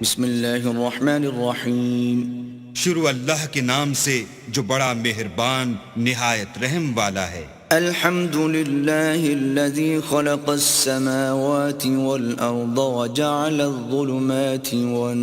بسم اللہ الرحمن الرحیم. شروع اللہ کے نام سے جو بڑا مہربان نہایت رحم والا ہے. الحمد للہ الذی خلق السماوات والارض وجعل الظلمات والنور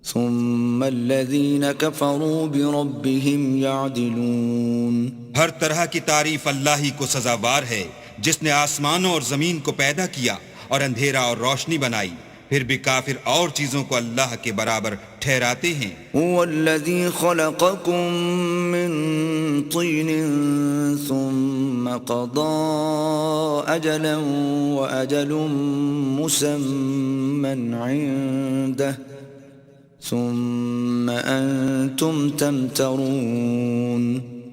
ثم الذین کفروا بربهم یعدلون. ہر طرح کی تعریف اللہ ہی کو سزاوار ہے جس نے آسمانوں اور زمین کو پیدا کیا اور اندھیرا اور روشنی بنائی، پھر بھی کافر اور چیزوں کو اللہ کے برابر ٹھہراتے ہیں. هو الذي خلقكم من طين ثم قضى أجلا وأجل مسمى عنده ثم أنتم تمترون.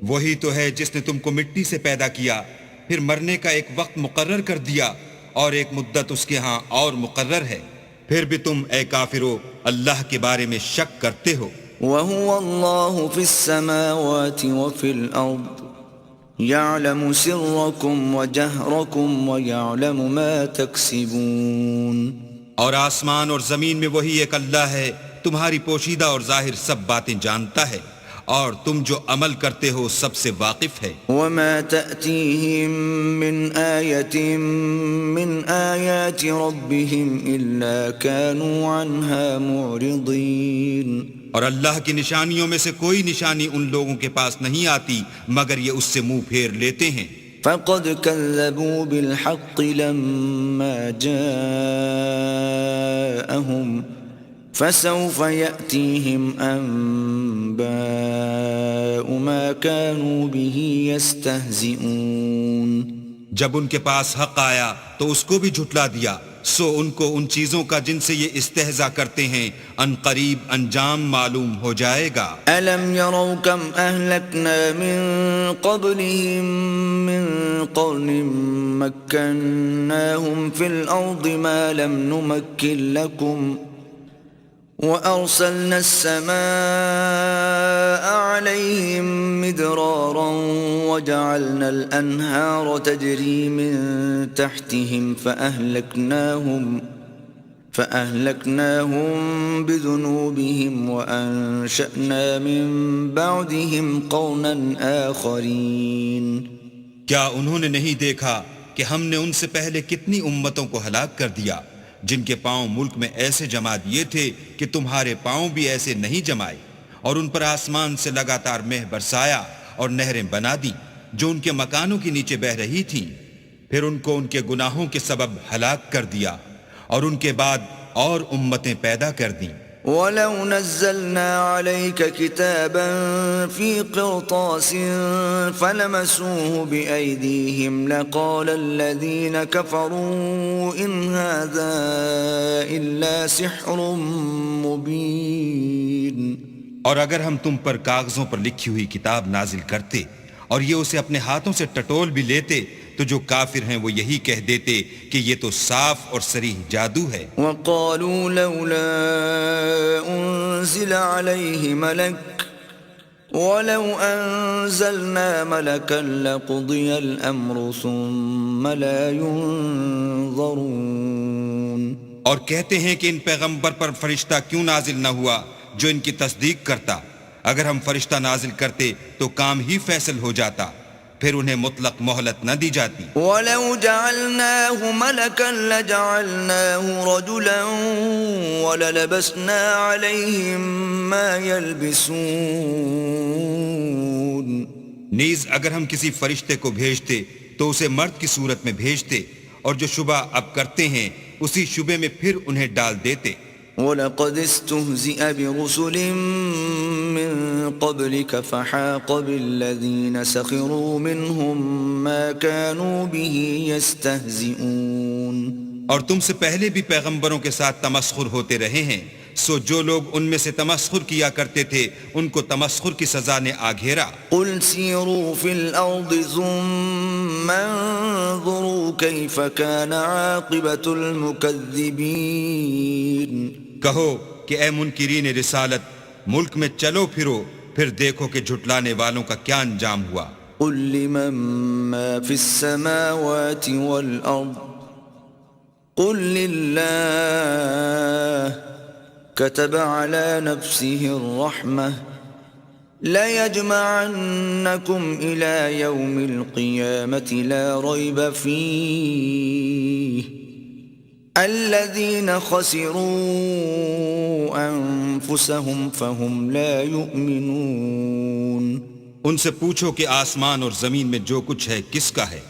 وہی تو ہے جس نے تم کو مٹی سے پیدا کیا، پھر مرنے کا ایک وقت مقرر کر دیا اور ایک مدت اس کے ہاں اور مقرر ہے، پھر بھی تم اے کافرو اللہ کے بارے میں شک کرتے ہو. وهو الله في السماوات وفي الأرض يعلم سركم وجهركم ويعلم ما تكسبون. اور آسمان اور زمین میں وہی ایک اللہ ہے، تمہاری پوشیدہ اور ظاہر سب باتیں جانتا ہے، اور تم جو عمل کرتے ہو سب سے واقف ہے. وما تأتيهم من آية من آيات ربهم إلا كانوا عنها معرضين. اور اللہ کی نشانیوں میں سے کوئی نشانی ان لوگوں کے پاس نہیں آتی مگر یہ اس سے منہ پھیر لیتے ہیں. فقد كذبوا بالحق لما جاءهم فسوف يأتيهم أنباء ما كانوا به يستهزئون. جب ان کے پاس حق آیا تو اس کو بھی جھٹلا دیا، سو ان کو ان چیزوں کا جن سے یہ استہزاء کرتے ہیں ان قریب انجام معلوم ہو جائے گا. ألم يروا كم أهلكنا من قبلهم من قرن مكناهم في الأرض ما لم نمكن لكم وأرسلنا السماء عليهم مدرارا وجعلنا الأنهار تجري من تحتهم فأهلكناهم بذنوبهم وأنشأنا من بعدهم قرنا آخرين. کیا انہوں نے نہیں دیکھا کہ ہم نے ان سے پہلے کتنی امتوں کو ہلاک کر دیا جن کے پاؤں ملک میں ایسے جما دیے تھے کہ تمہارے پاؤں بھی ایسے نہیں جمائے، اور ان پر آسمان سے لگاتار مہ برسایا اور نہریں بنا دی جو ان کے مکانوں کے نیچے بہہ رہی تھیں، پھر ان کو ان کے گناہوں کے سبب ہلاک کر دیا اور ان کے بعد اور امتیں پیدا کر دیں. وَلَوْ نَزَّلْنَا عَلَيْكَ كِتَابًا فِي قِرْطَاسٍ فَلَمَسُوهُ بِأَيْدِيهِمْ لَقَالَ الَّذِينَ كَفَرُوا إِنْ هَذَا إِلَّا سِحْرٌ مُبِينٌ. اور اگر ہم تم پر کاغذوں پر لکھی ہوئی کتاب نازل کرتے اور یہ اسے اپنے ہاتھوں سے ٹٹول بھی لیتے تو جو کافر ہیں وہ یہی کہہ دیتے کہ یہ تو صاف اور صریح جادو ہے. وَقَالُوا لَوْلَا أُنزِلَ عَلَيْهِ مَلَكٌ وَلَوْ أَنزَلْنَا مَلَكًا لَقُضِيَ الْأَمْرُ ثُمَّ لَا يُنظَرُونَ. اور کہتے ہیں کہ ان پیغمبر پر فرشتہ کیوں نازل نہ ہوا جو ان کی تصدیق کرتا، اگر ہم فرشتہ نازل کرتے تو کام ہی فیصل ہو جاتا، پھر انہیں مطلق مہلت نہ دی جاتی. وَلَوْ جَعَلْنَاهُ مَلَكًا لَجَعَلْنَاهُ رَجُلًا وَلَلَبَسْنَا عَلَيْهِمْ مَا يَلْبِسُونَ. نیز اگر ہم کسی فرشتے کو بھیجتے تو اسے مرد کی صورت میں بھیجتے، اور جو شبہ اب کرتے ہیں اسی شبے میں پھر انہیں ڈال دیتے. وَلَقَدِ اسْتُهْزِئَ بِرُسُلٍ مِّن قَبْلِكَ فَحَاقَ بِالَّذِينَ سَخِرُوا مِنْهُمْ مَا كَانُوا بِهِ يَسْتَهْزِئُونَ. اور تم سے پہلے بھی پیغمبروں کے ساتھ تمسخر ہوتے رہے ہیں، سو جو لوگ ان میں سے تمسخر کیا کرتے تھے ان کو تمسخر کی سزا نے آ گھیرا. قُلْ سِيرُوا فِي الْأَرْضِ ثُمَّ انظُرُوا كَيْفَ كَانَ عَاقِبَةُ الْمُكَذِّبِينَ. کہو کہ اے منکرین رسالت، ملک میں چلو پھرو، پھر دیکھو کہ جھٹلانے والوں کا کیا انجام ہوا. قُلْ لِمَن مَّا فِي السَّمَاوَاتِ وَالْأَرْضِ قل لله كتب على نفسه الرحمة ليجمعنكم إلى يوم القيامة لا ريب فيه الذين خسروا أنفسهم فهم لا يؤمنون۔ ان سے پوچھو کہ آسمان اور زمین میں جو کچھ ہے کس کا ہے؟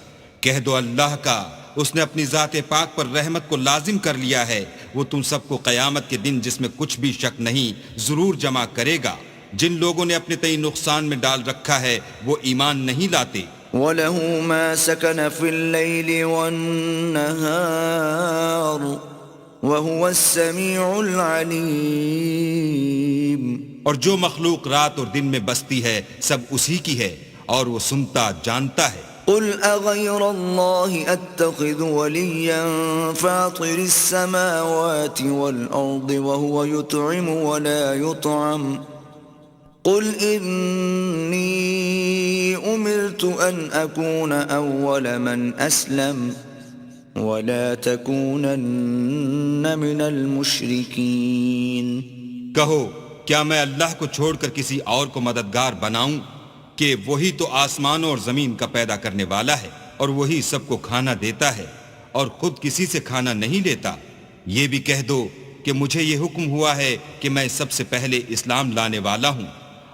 کہہ دو اللہ کا، اس نے اپنی ذات پاک پر رحمت کو لازم کر لیا ہے، وہ تم سب کو قیامت کے دن جس میں کچھ بھی شک نہیں ضرور جمع کرے گا۔ جن لوگوں نے اپنے تئیں نقصان میں ڈال رکھا ہے وہ ایمان نہیں لاتے۔ وَلَهُ مَا سَكَنَ فِي اللَّيْلِ وَالنَّهَارِ وَهُوَ السَّمِيعُ الْعَلِيمُ۔ اور جو مخلوق رات اور دن میں بستی ہے سب اسی کی ہے اور وہ سنتا جانتا ہے۔ قل أغير الله أتخذ وليا فاطر السماوات والأرض وهو يطعم ولا يطعم قل إني أمرت أن أكون أول من أسلم ولا تكونن من المشركين۔ کہو کیا میں اللہ کو چھوڑ کر کسی اور کو مددگار بناؤں کہ وہی تو آسمانوں اور زمین کا پیدا کرنے والا ہے اور وہی سب کو کھانا دیتا ہے اور خود کسی سے کھانا نہیں لیتا۔ یہ بھی کہہ دو کہ مجھے یہ حکم ہوا ہے کہ میں سب سے پہلے اسلام لانے والا ہوں،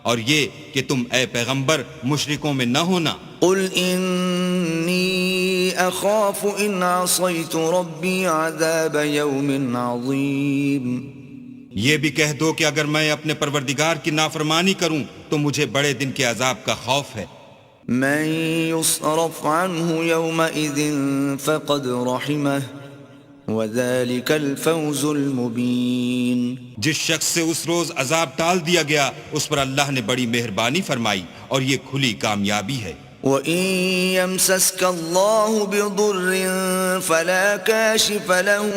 اور یہ کہ تم اے پیغمبر مشرکوں میں نہ ہونا۔ قل إني أخاف إن عصيت ربي عذاب يوم عظيم۔ یہ بھی کہہ دو کہ اگر میں اپنے پروردگار کی نافرمانی کروں تو مجھے بڑے دن کے عذاب کا خوف ہے۔ من يصرف عنه يومئذ فقد رحمه وذلك الفوز المبين۔ جس شخص سے اس روز عذاب ٹال دیا گیا اس پر اللہ نے بڑی مہربانی فرمائی اور یہ کھلی کامیابی ہے۔ وَإِن يَمْسَسْكَ اللَّهُ بِضُرٍّ فَلَا كَاشِفَ لَهُ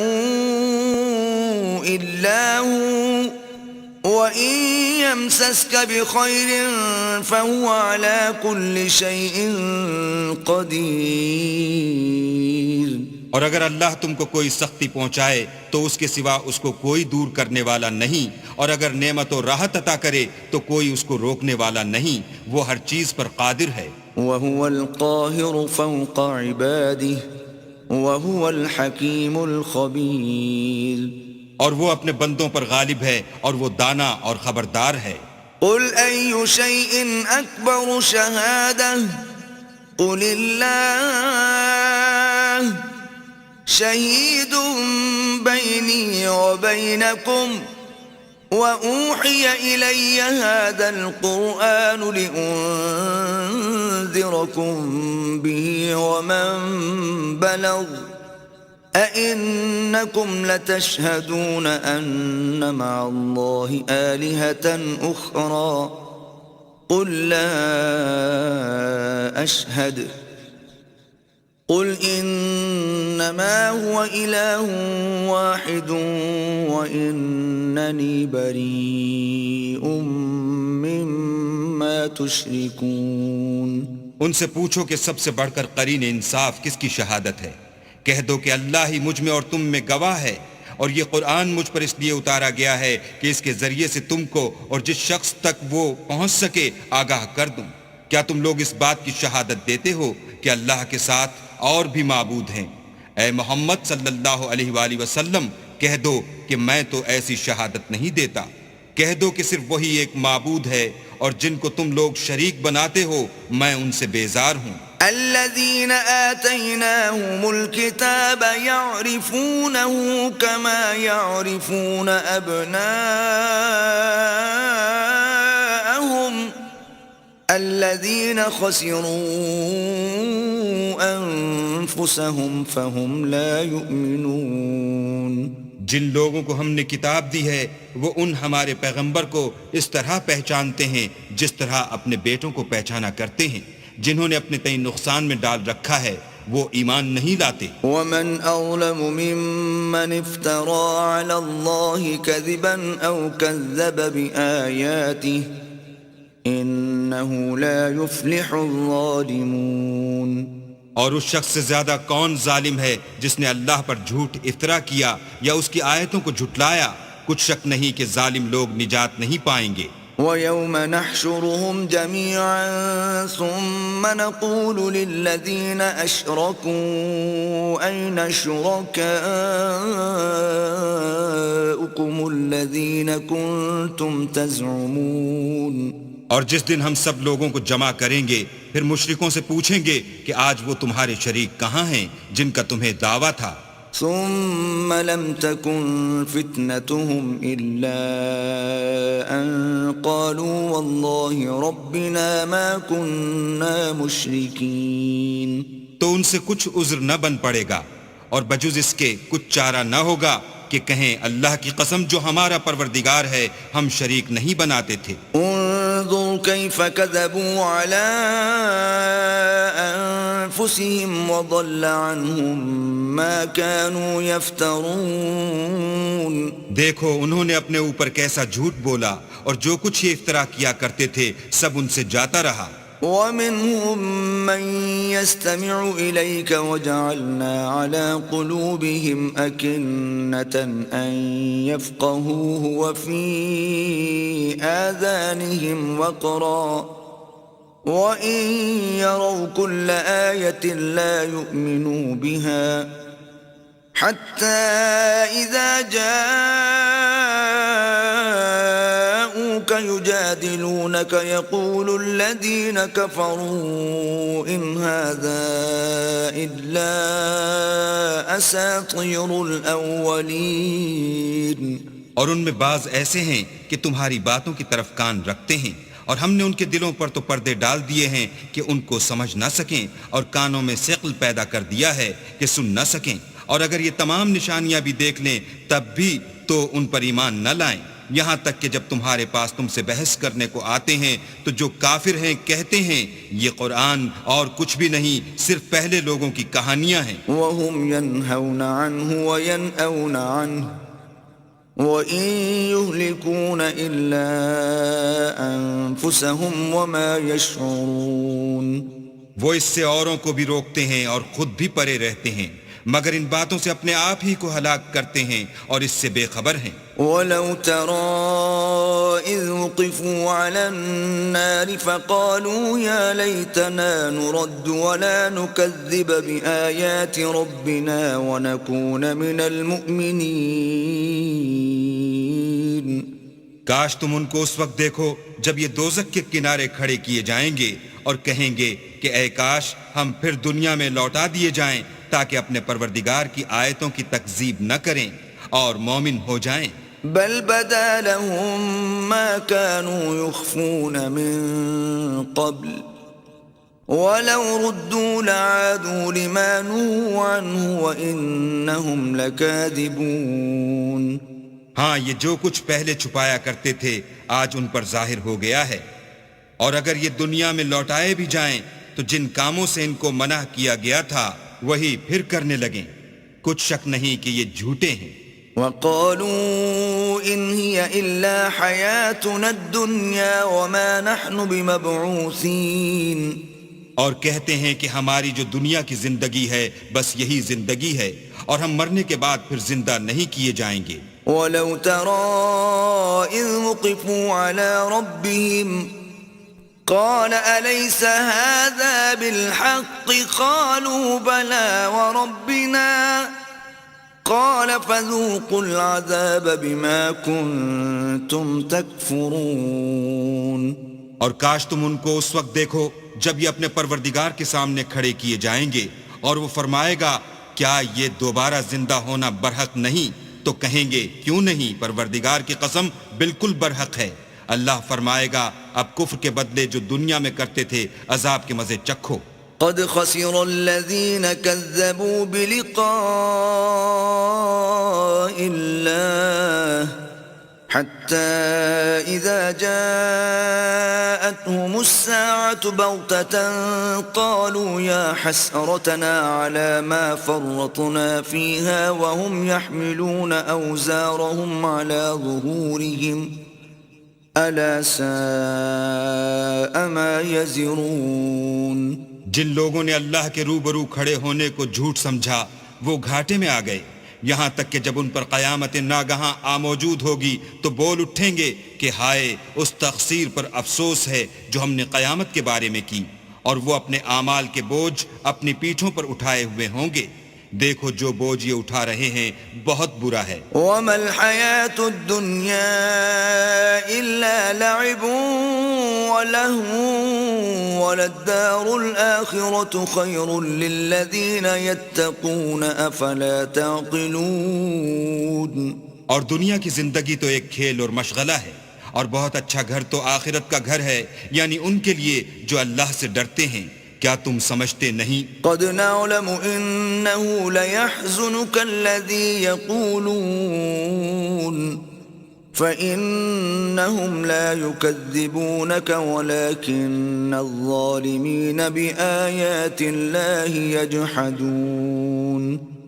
إِلَّا هُوَ وَإِن يَمْسَسْكَ بِخَيْرٍ فَهُوَ عَلَى كُلِّ شَيْءٍ قَدِيرٌ۔ اور اگر اللہ تم کو کوئی سختی پہنچائے تو اس کے سوا اس کو کوئی دور کرنے والا نہیں، اور اگر نعمت و راحت عطا کرے تو کوئی اس کو روکنے والا نہیں، وہ ہر چیز پر قادر ہے۔ وَهُوَ الْقَاهِرُ فَوْقَ عِبَادِهِ وَهُوَ الْحَكِيمُ الْخَبِيرُ۔ اور وہ اپنے بندوں پر غالب ہے اور وہ دانا اور خبردار ہے۔ قُلْ أَيُّ شَيْءٍ أَكْبَرُ شَهَادَةً قُلِ اللَّهُ شَهِيدٌ بَيْنِي وَبَيْنَكُمْ وَأُوحِيَ إِلَيَّ هَذَا الْقُرْآنُ لِأُنذِرَكُم بِهِ وَمَن بَلَغَ أَإِنَّكُمْ لَتَشْهَدُونَ أَنَّ مَعَ اللَّهِ آلِهَةً أُخْرَى قُل لَّا أَشْهَدُ قُلْ إِنَّمَا هُوَ إِلَٰهٌ وَاحِدٌ وَإِنَّنِي بَرِيءٌ مِّمَّا تُشْرِكُونَ۔ ان سے پوچھو کہ سب سے بڑھ کر قرین انصاف کس کی شہادت ہے؟ کہہ دو کہ اللہ ہی مجھ میں اور تم میں گواہ ہے، اور یہ قرآن مجھ پر اس لیے اتارا گیا ہے کہ اس کے ذریعے سے تم کو اور جس شخص تک وہ پہنچ سکے آگاہ کر دوں۔ کیا تم لوگ اس بات کی شہادت دیتے ہو کہ اللہ کے ساتھ اور بھی معبود ہیں؟ اے محمد صلی اللہ علیہ وآلہ وسلم کہہ دو کہ میں تو ایسی شہادت نہیں دیتا۔ کہہ دو کہ صرف وہی ایک معبود ہے، اور جن کو تم لوگ شریک بناتے ہو میں ان سے بیزار ہوں۔ الذين آتيناهم الكتاب يعرفونه كما يعرفون أبناءهم الذين خسروا أنفسهم فهم لا يؤمنون۔ جن لوگوں کو ہم نے کتاب دی ہے وہ ان ہمارے پیغمبر کو اس طرح پہچانتے ہیں جس طرح اپنے بیٹوں کو پہچانا کرتے ہیں۔ جنہوں نے اپنے تئیں نقصان میں ڈال رکھا ہے وہ ایمان نہیں لاتے۔ ومن أظلم ممن افترى على الله كذبا أو كذب بآياته إنه لا يفلح الظالمون۔ اور اس شخص سے زیادہ کون ظالم ہے جس نے اللہ پر جھوٹ افطرا کیا یا اس کی آیتوں کو جھٹلایا؟ کچھ شک نہیں کہ ظالم لوگ نجات نہیں پائیں گے۔ وَيَوْمَ نَحْشُرُهُمْ جَمِيعًا ثُمَّ نَقُولُ لِلَّذِينَ أَشْرَكُوا أَيْنَ شُرَكَاؤُكُمُ الَّذِينَ كُنتُمْ تَزْعُمُونَ۔ اور جس دن ہم سب لوگوں کو جمع کریں گے پھر مشرکوں سے پوچھیں گے کہ آج وہ تمہارے شریک کہاں ہیں جن کا تمہیں دعویٰ تھا؟ ثم لم تكن فتنتهم إلا أن قالوا والله ربنا ما كنا مشركين۔ تو ان سے کچھ عذر نہ بن پڑے گا اور بجز اس کے کچھ چارہ نہ ہوگا کہ کہیں اللہ کی قسم جو ہمارا پروردگار ہے ہم شریک نہیں بناتے تھے۔ انظر كيف كذبوا على أنفسهم وضل عنهم ما كانوا يفترون۔ دیکھو انہوں نے اپنے اوپر کیسا جھوٹ بولا اور جو کچھ یہ افطرا کیا کرتے تھے سب ان سے جاتا رہا۔ وَمِنْهُمْ مَنْ يَسْتَمِعُ إِلَيْكَ وَجَعَلْنَا عَلَى قُلُوبِهِمْ أَكِنَّةً أَنْ يَفْقَهُوهُ وَفِي آذَانِهِمْ وَقْرًا وَإِنْ يَرَوْا كُلَّ آيَةٍ لَا يُؤْمِنُوا بِهَا حَتَّى إِذَا يجادلونك يقول الذين كفروا إن هذا إلا أساطير الأولين۔ اور ان میں بعض ایسے ہیں کہ تمہاری باتوں کی طرف کان رکھتے ہیں اور ہم نے ان کے دلوں پر تو پردے ڈال دیے ہیں کہ ان کو سمجھ نہ سکیں اور کانوں میں ثقل پیدا کر دیا ہے کہ سن نہ سکیں، اور اگر یہ تمام نشانیاں بھی دیکھ لیں تب بھی تو ان پر ایمان نہ لائیں، یہاں تک کہ جب تمہارے پاس تم سے بحث کرنے کو آتے ہیں تو جو کافر ہیں کہتے ہیں یہ قرآن اور کچھ بھی نہیں صرف پہلے لوگوں کی کہانیاں ہیں۔ وَهُمْ يَنْهَوْنَ عَنْهُ وَيَنْأَوْنَ عَنْهُ وَإِنْ يُهْلِكُونَ إِلَّا أَنفُسَهُمْ وَمَا يَشْعُرُونَ۔ وہ اس سے اوروں کو بھی روکتے ہیں اور خود بھی پرے رہتے ہیں مگر ان باتوں سے اپنے آپ ہی کو ہلاک کرتے ہیں اور اس سے بے خبر ہیں۔ وَلَوْ تَرَى إِذْ وُقِفُوا عَلَى النَّارِ فَقَالُوا يَا لَيْتَنَا نُرَدُّ وَلَا نُكَذِّبَ بِآيَاتِ رَبِّنَا وَنَكُونَ مِنَ الْمُؤْمِنِينَ۔ کاش تم ان کو اس وقت دیکھو جب یہ دوزخ کے کنارے کھڑے کیے جائیں گے اور کہیں گے کہ اے کاش ہم پھر دنیا میں لوٹا دیے جائیں تاکہ اپنے پروردگار کی آیتوں کی تکذیب نہ کریں اور مومن ہو جائیں۔ بل بدا لهم ما كانوا يخفون من قبل ولو ردوا لعادوا لما نهوا عنه وإنهم لكاذبون۔ ہاں یہ جو کچھ پہلے چھپایا کرتے تھے آج ان پر ظاہر ہو گیا ہے، اور اگر یہ دنیا میں لوٹائے بھی جائیں تو جن کاموں سے ان کو منع کیا گیا تھا وہی پھر کرنے لگیں، کچھ شک نہیں کہ یہ جھوٹے ہیں۔ وَقَالُوا إِنْ هِيَ إِلَّا حَيَاتُنَا الدُّنْيَا وَمَا نَحْنُ بِمَبْعُوثِينَ۔ اور کہتے ہیں کہ ہماری جو دنیا کی زندگی ہے بس یہی زندگی ہے اور ہم مرنے کے بعد پھر زندہ نہیں کیے جائیں گے۔ وَلَوْ تَرَى إِذْ وُقِفُوا عَلَى رَبِّهِمْ قال أليس هذا بالحق قالوا بلى وربنا قال فذوقوا العذاب بما كنتم تكفرون۔ اور کاش تم ان کو اس وقت دیکھو جب یہ اپنے پروردگار کے سامنے کھڑے کیے جائیں گے اور وہ فرمائے گا کیا یہ دوبارہ زندہ ہونا برحق نہیں؟ تو کہیں گے کیوں نہیں، پروردگار کی قسم بالکل برحق ہے۔ اللہ فرمائے گا اب کفر کے بدلے جو دنیا میں کرتے تھے عذاب کے مزے چکھو۔ قد خسر الذين كذبوا بلقاء الله حتى إذا جاءتهم الساعة بغتة قالوا يا حسرتنا على ما فرطنا فيها وهم يحملون أوزارهم على ظهورهم ألا ساء ما يزرون۔ جن لوگوں نے اللہ کے روبرو کھڑے ہونے کو جھوٹ سمجھا وہ گھاٹے میں آ گئے، یہاں تک کہ جب ان پر قیامت ناگہاں موجود ہوگی تو بول اٹھیں گے کہ ہائے اس تقصیر پر افسوس ہے جو ہم نے قیامت کے بارے میں کی، اور وہ اپنے اعمال کے بوجھ اپنی پیٹھوں پر اٹھائے ہوئے ہوں گے۔ دیکھو جو بوجھ یہ اٹھا رہے ہیں بہت برا ہے۔ وما الحياة الدنيا إلا لعب ولهو وللدار الآخرة خير للذين يتقون أفلا تعقلون۔ اور دنیا کی زندگی تو ایک کھیل اور مشغلہ ہے، اور بہت اچھا گھر تو آخرت کا گھر ہے، یعنی ان کے لیے جو اللہ سے ڈرتے ہیں۔ کیا تم سمجھتے نہیں؟ قد نعلم إنه ليحزنك الذي يقولون فإنهم لا يكذبونك ولكن الظالمين بآيات الله يجحدون۔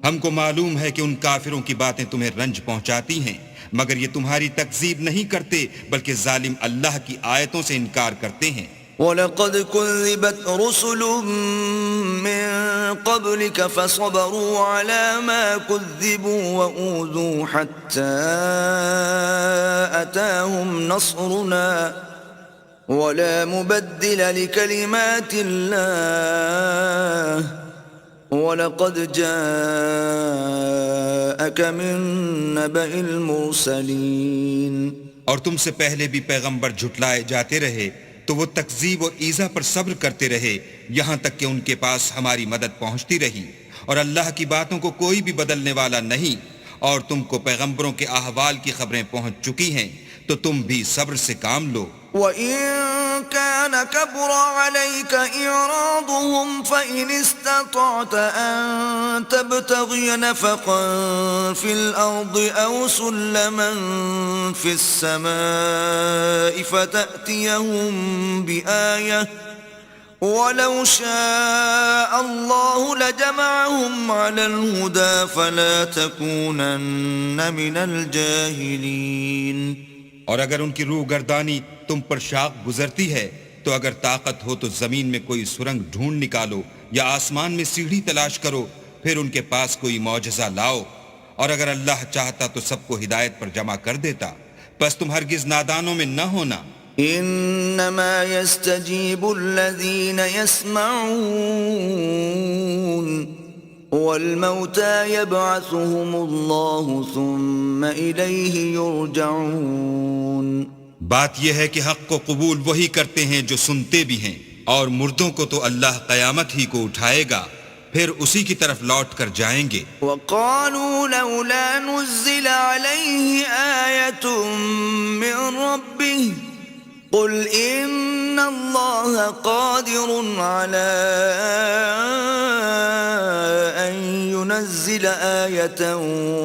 ہم کو معلوم ہے کہ ان کافروں کی باتیں تمہیں رنج پہنچاتی ہیں، مگر یہ تمہاری تکذیب نہیں کرتے بلکہ ظالم اللہ کی آیتوں سے انکار کرتے ہیں۔ وَلَقَدْ كُذِّبَتْ رُسُلٌ مِّن قَبْلِكَ فَصَبَرُوا عَلَى مَا كُذِّبُوا وَأُوذُوا حَتَّى أَتَاهُمْ نَصْرُنَا وَلَا مُبَدِّلَ لِكَلِمَاتِ اللَّهِ وَلَقَدْ جَاءَكَ مِن نَّبَإِ الْمُرْسَلِينَ۔ اور تم سے پہلے بھی پیغمبر جھٹلائے جاتے رہے تو وہ تکذیب اور ایذا پر صبر کرتے رہے، یہاں تک کہ ان کے پاس ہماری مدد پہنچتی رہی، اور اللہ کی باتوں کو کوئی بھی بدلنے والا نہیں، اور تم کو پیغمبروں کے احوال کی خبریں پہنچ چکی ہیں تو تم بھی صبر سے کام لو۔ وَإِن كَانَ كَبُرَ عَلَيْكَ إِعْرَاضُهُمْ فَإِنِ اسْتَطَعْتَ أَن تَبْتَغِيَ نَفَقًا فِي الْأَرْضِ أَوْ سُلَّمًا فِي السَّمَاءِ فَتَأْتِيَهُم بِآيَةٍ وَلَوْ شَاءَ اللَّهُ لَجَمَعَهُمْ عَلَى الْهُدَى فَلَا تَكُونَنَّ مِنَ الْجَاهِلِينَ۔ اور اگر ان کی روح گردانی تم پر شاق گزرتی ہے تو اگر طاقت ہو تو زمین میں کوئی سرنگ ڈھونڈ نکالو یا آسمان میں سیڑھی تلاش کرو، پھر ان کے پاس کوئی معجزہ لاؤ، اور اگر اللہ چاہتا تو سب کو ہدایت پر جمع کر دیتا، بس تم ہرگز نادانوں میں نہ ہونا۔ انما يستجيب الذين يسمعون والموتى يبعثهم الله ثم إليه يرجعون۔ بات یہ ہے کہ حق کو قبول وہی کرتے ہیں جو سنتے بھی ہیں، اور مردوں کو تو اللہ قیامت ہی کو اٹھائے گا، پھر اسی کی طرف لوٹ کر جائیں گے۔ وقالوا لولا نزل عليه آية من ربه قل إن الله قادر على أن ينزل آية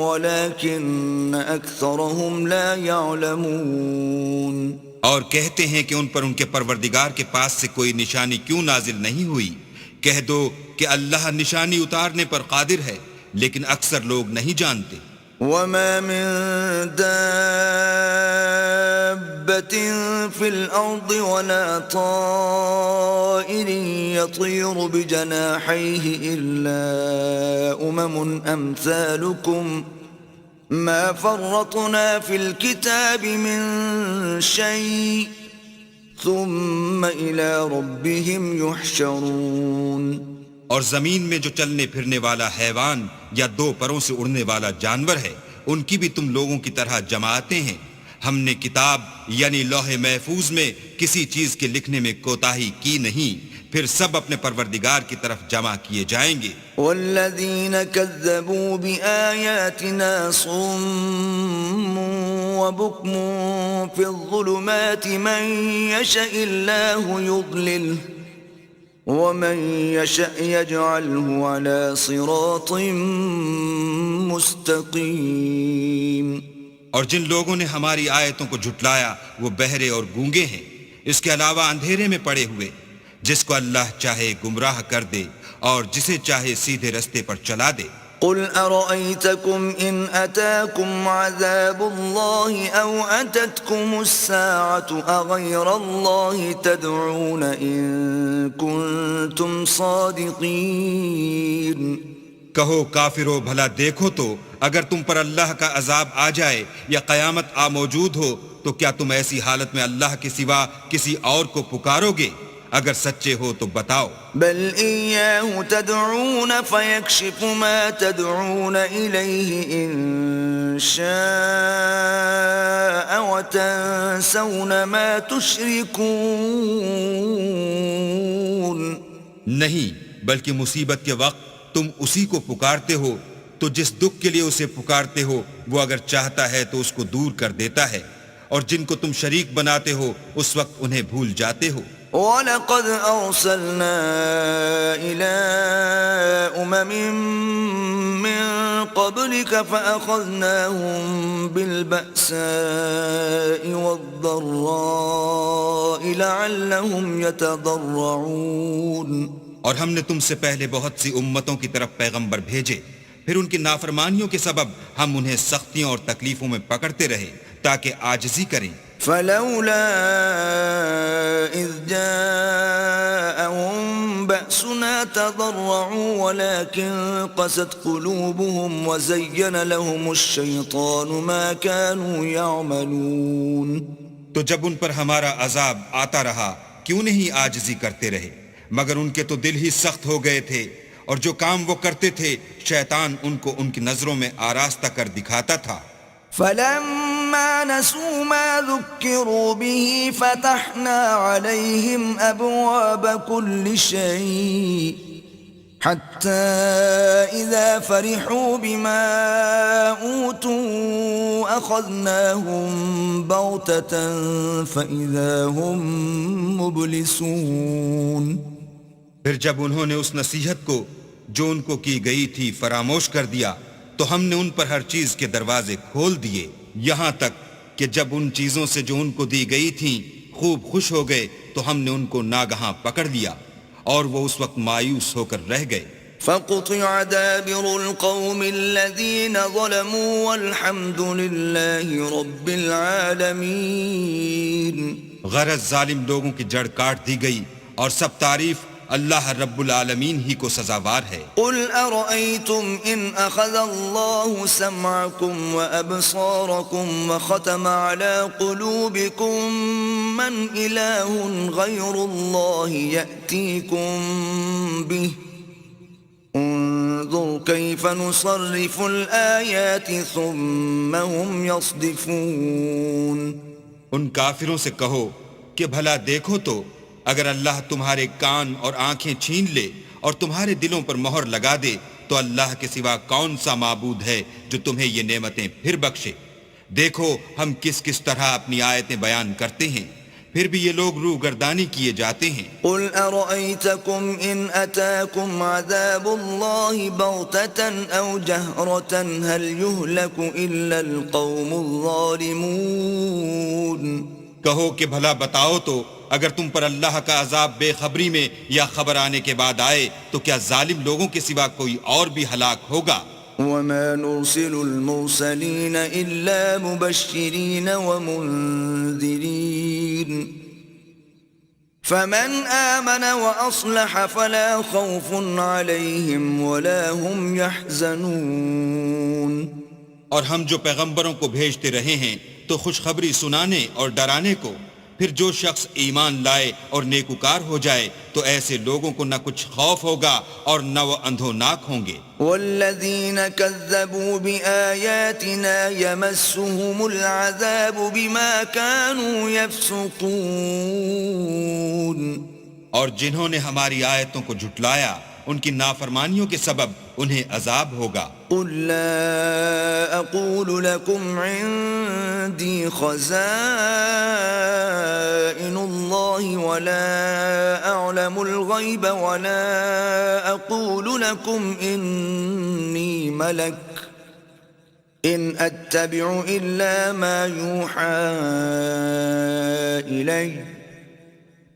ولكن أكثرهم لا يعلمون۔ اور کہتے ہیں کہ ان پر ان کے پروردگار کے پاس سے کوئی نشانی کیوں نازل نہیں ہوئی؟ کہہ دو کہ اللہ نشانی اتارنے پر قادر ہے، لیکن اکثر لوگ نہیں جانتے۔ وما من دابة في الأرض ولا طائر يطير بجناحيه إلا أمثالكم ما فرطنا في الكتاب من شيء ثم إلى ربهم يحشرون۔ اور زمین میں جو چلنے پھرنے والا حیوان یا دو پروں سے اڑنے والا جانور ہے، ان کی بھی تم لوگوں کی طرح جماعتیں ہیں۔ ہم نے کتاب یعنی لوح محفوظ میں کسی چیز کے لکھنے میں کوتاہی کی نہیں، پھر سب اپنے پروردگار کی طرف جمع کیے جائیں گے۔ والذین کذبوا بآیاتنا صم وبکم فی الظلمات من یشاء اللہ یضللہ ومن يشأ يجعله على صراط مستقيم۔ اور جن لوگوں نے ہماری آیتوں کو جھٹلایا وہ بہرے اور گونگے ہیں، اس کے علاوہ اندھیرے میں پڑے ہوئے، جس کو اللہ چاہے گمراہ کر دے اور جسے چاہے سیدھے رستے پر چلا دے۔ قل أرأيتكم إن أتاكم عذاب الله أو أتتكم الساعة أغير الله تدعون إن كنتم صادقين کہو کافرو بھلا دیکھو تو اگر تم پر اللہ کا عذاب آ جائے یا قیامت آ موجود ہو تو کیا تم ایسی حالت میں اللہ کے سوا کسی اور کو پکارو گے؟ اگر سچے ہو تو بتاؤ۔ بل إياه تدعون فيكشف ما تدعون إليه إن شاء وتنسون ما تشركون۔ نہیں، بلکہ مصیبت کے وقت تم اسی کو پکارتے ہو تو جس دکھ کے لیے اسے پکارتے ہو وہ اگر چاہتا ہے تو اس کو دور کر دیتا ہے، اور جن کو تم شریک بناتے ہو اس وقت انہیں بھول جاتے ہو۔ وَلَقَدْ أَرْسَلْنَا إِلَىٰ أُمَمٍ مِّن قَبْلِكَ فَأَخَذْنَاهُم بِالْبَأْسَاءِ وَالضَّرَّاءِ لَعَلَّهُمْ يَتَضَرَّعُونَ۔ اور ہم نے تم سے پہلے بہت سی امتوں کی طرف پیغمبر بھیجے، پھر ان کی نافرمانیوں کے سبب ہم انہیں سختیوں اور تکلیفوں میں پکڑتے رہے تاکہ عاجزی کریں۔ فلولا إذ جاءهم بأسنا تضرعوا ولكن قست قلوبهم وزين لهم الشيطان ما كانوا يعملون۔ تو جب ان پر ہمارا عذاب آتا رہا کیوں نہیں عاجزی کرتے رہے، مگر ان کے تو دل ہی سخت ہو گئے تھے، اور جو کام وہ کرتے تھے شیطان ان کو ان کی نظروں میں آراستہ کر دکھاتا تھا۔ فلما نسوا ما ذكروا به فتحنا عليهم أبواب كل شيء حتى إذا فرحوا بما أوتوا أخذناهم بغتة فإذا هم مبلسون۔ پھر جب انہوں نے اس نصیحت کو جو ان کو کی گئی تھی فراموش کر دیا تو ہم نے ان پر ہر چیز کے دروازے کھول دیے، یہاں تک کہ جب ان چیزوں سے جو ان کو دی گئی تھیں خوب خوش ہو گئے تو ہم نے ان کو ناگہاں پکڑ لیا اور وہ اس وقت مایوس ہو کر رہ گئے۔ فقطع دابر القوم الذين ظلموا والحمد لله رب العالمين۔ غرض ظالم لوگوں کی جڑ کاٹ دی گئی اور سب تعریف اللہ رب العالمین ہی کو سزاوار ہے۔ قل أرأيتم إن أخذ الله سمعكم وأبصاركم وختم على قلوبكم من إله غير الله يأتيكم به انظر كيف نصرف الآيات ثم هم يصدفون۔ ان کافروں سے کہو کہ بھلا دیکھو تو اگر اللہ تمہارے کان اور آنکھیں چھین لے اور تمہارے دلوں پر مہر لگا دے تو اللہ کے سوا کون سا معبود ہے جو تمہیں یہ نعمتیں پھر بخشے؟ دیکھو ہم کس کس طرح اپنی آیتیں بیان کرتے ہیں، پھر بھی یہ لوگ روگردانی کیے جاتے ہیں۔ قل أرأيتكم إن أتاكم عذاب الله بغتة أو جهرة هل يهلك إلا القوم الظالمون۔ کہو کہ بھلا بتاؤ تو اگر تم پر اللہ کا عذاب بے خبری میں یا خبر آنے کے بعد آئے تو کیا ظالم لوگوں کے سوا کوئی اور بھی ہلاک ہوگا؟ وما نرسل المرسلين إلا مبشرين ومنذرين فمن آمن وأصلح فلا خوف عليهم ولا هم يحزنون۔ اور ہم جو پیغمبروں کو بھیجتے رہے ہیں تو خوشخبری سنانے اور ڈرانے کو، پھر جو شخص ایمان لائے اور نیکوکار ہو جائے تو ایسے لوگوں کو نہ کچھ خوف ہوگا اور نہ وہ اندھوناک ہوں گے۔ والذین کذبوا بآیاتنا یمسهم العذاب بما كانوا یفسقون۔ اور جنہوں نے ہماری آیتوں کو جھٹلایا ان کی نافرمانیوں کے سبب انہیں عذاب ہوگا۔ قل لا اقول لكم عندي خزائن الله ولا اعلم الغيب ولا اقول لكم اني ملك ان اتبع الا ما يوحى الي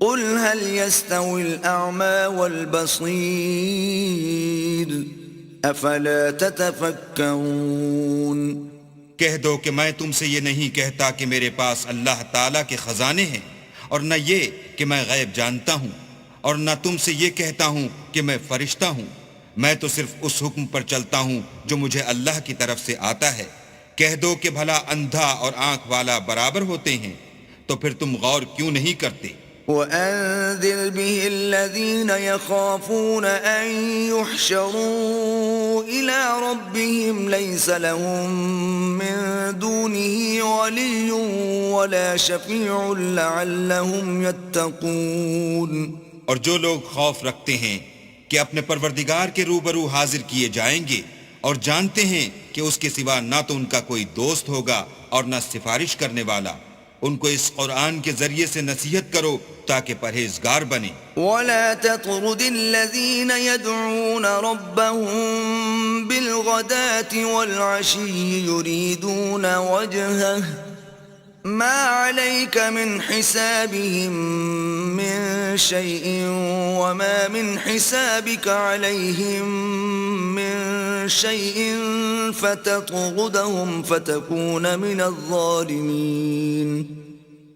قل هل يستوي الأعمى والبصير أفلا تتفكرون کہہ دو کہ میں تم سے یہ نہیں کہتا کہ میرے پاس اللہ تعالیٰ کے خزانے ہیں، اور نہ یہ کہ میں غیب جانتا ہوں، اور نہ تم سے یہ کہتا ہوں کہ میں فرشتہ ہوں، میں تو صرف اس حکم پر چلتا ہوں جو مجھے اللہ کی طرف سے آتا ہے۔ کہہ دو کہ بھلا اندھا اور آنکھ والا برابر ہوتے ہیں؟ تو پھر تم غور کیوں نہیں کرتے؟ وأنذر به الذين يخافون أن يحشروا إلى ربهم ليس لهم من دونه ولي ولا شفيع لعلهم يتقون۔ اور جو لوگ خوف رکھتے ہیں کہ اپنے پروردگار کے روبرو حاضر کیے جائیں گے اور جانتے ہیں کہ اس کے سوا نہ تو ان کا کوئی دوست ہوگا اور نہ سفارش کرنے والا، ان کو اس قرآن کے ذریعے سے نصیحت کرو تاکہ پرہیزگار بنے۔ ولا تطرد الذين يدعون ربهم بالغداة والعشي يريدون وجهه ما عليك من حسابهم من شيء وما من حسابك عليهم من شيء فتطردهم فتكون من الظالمين۔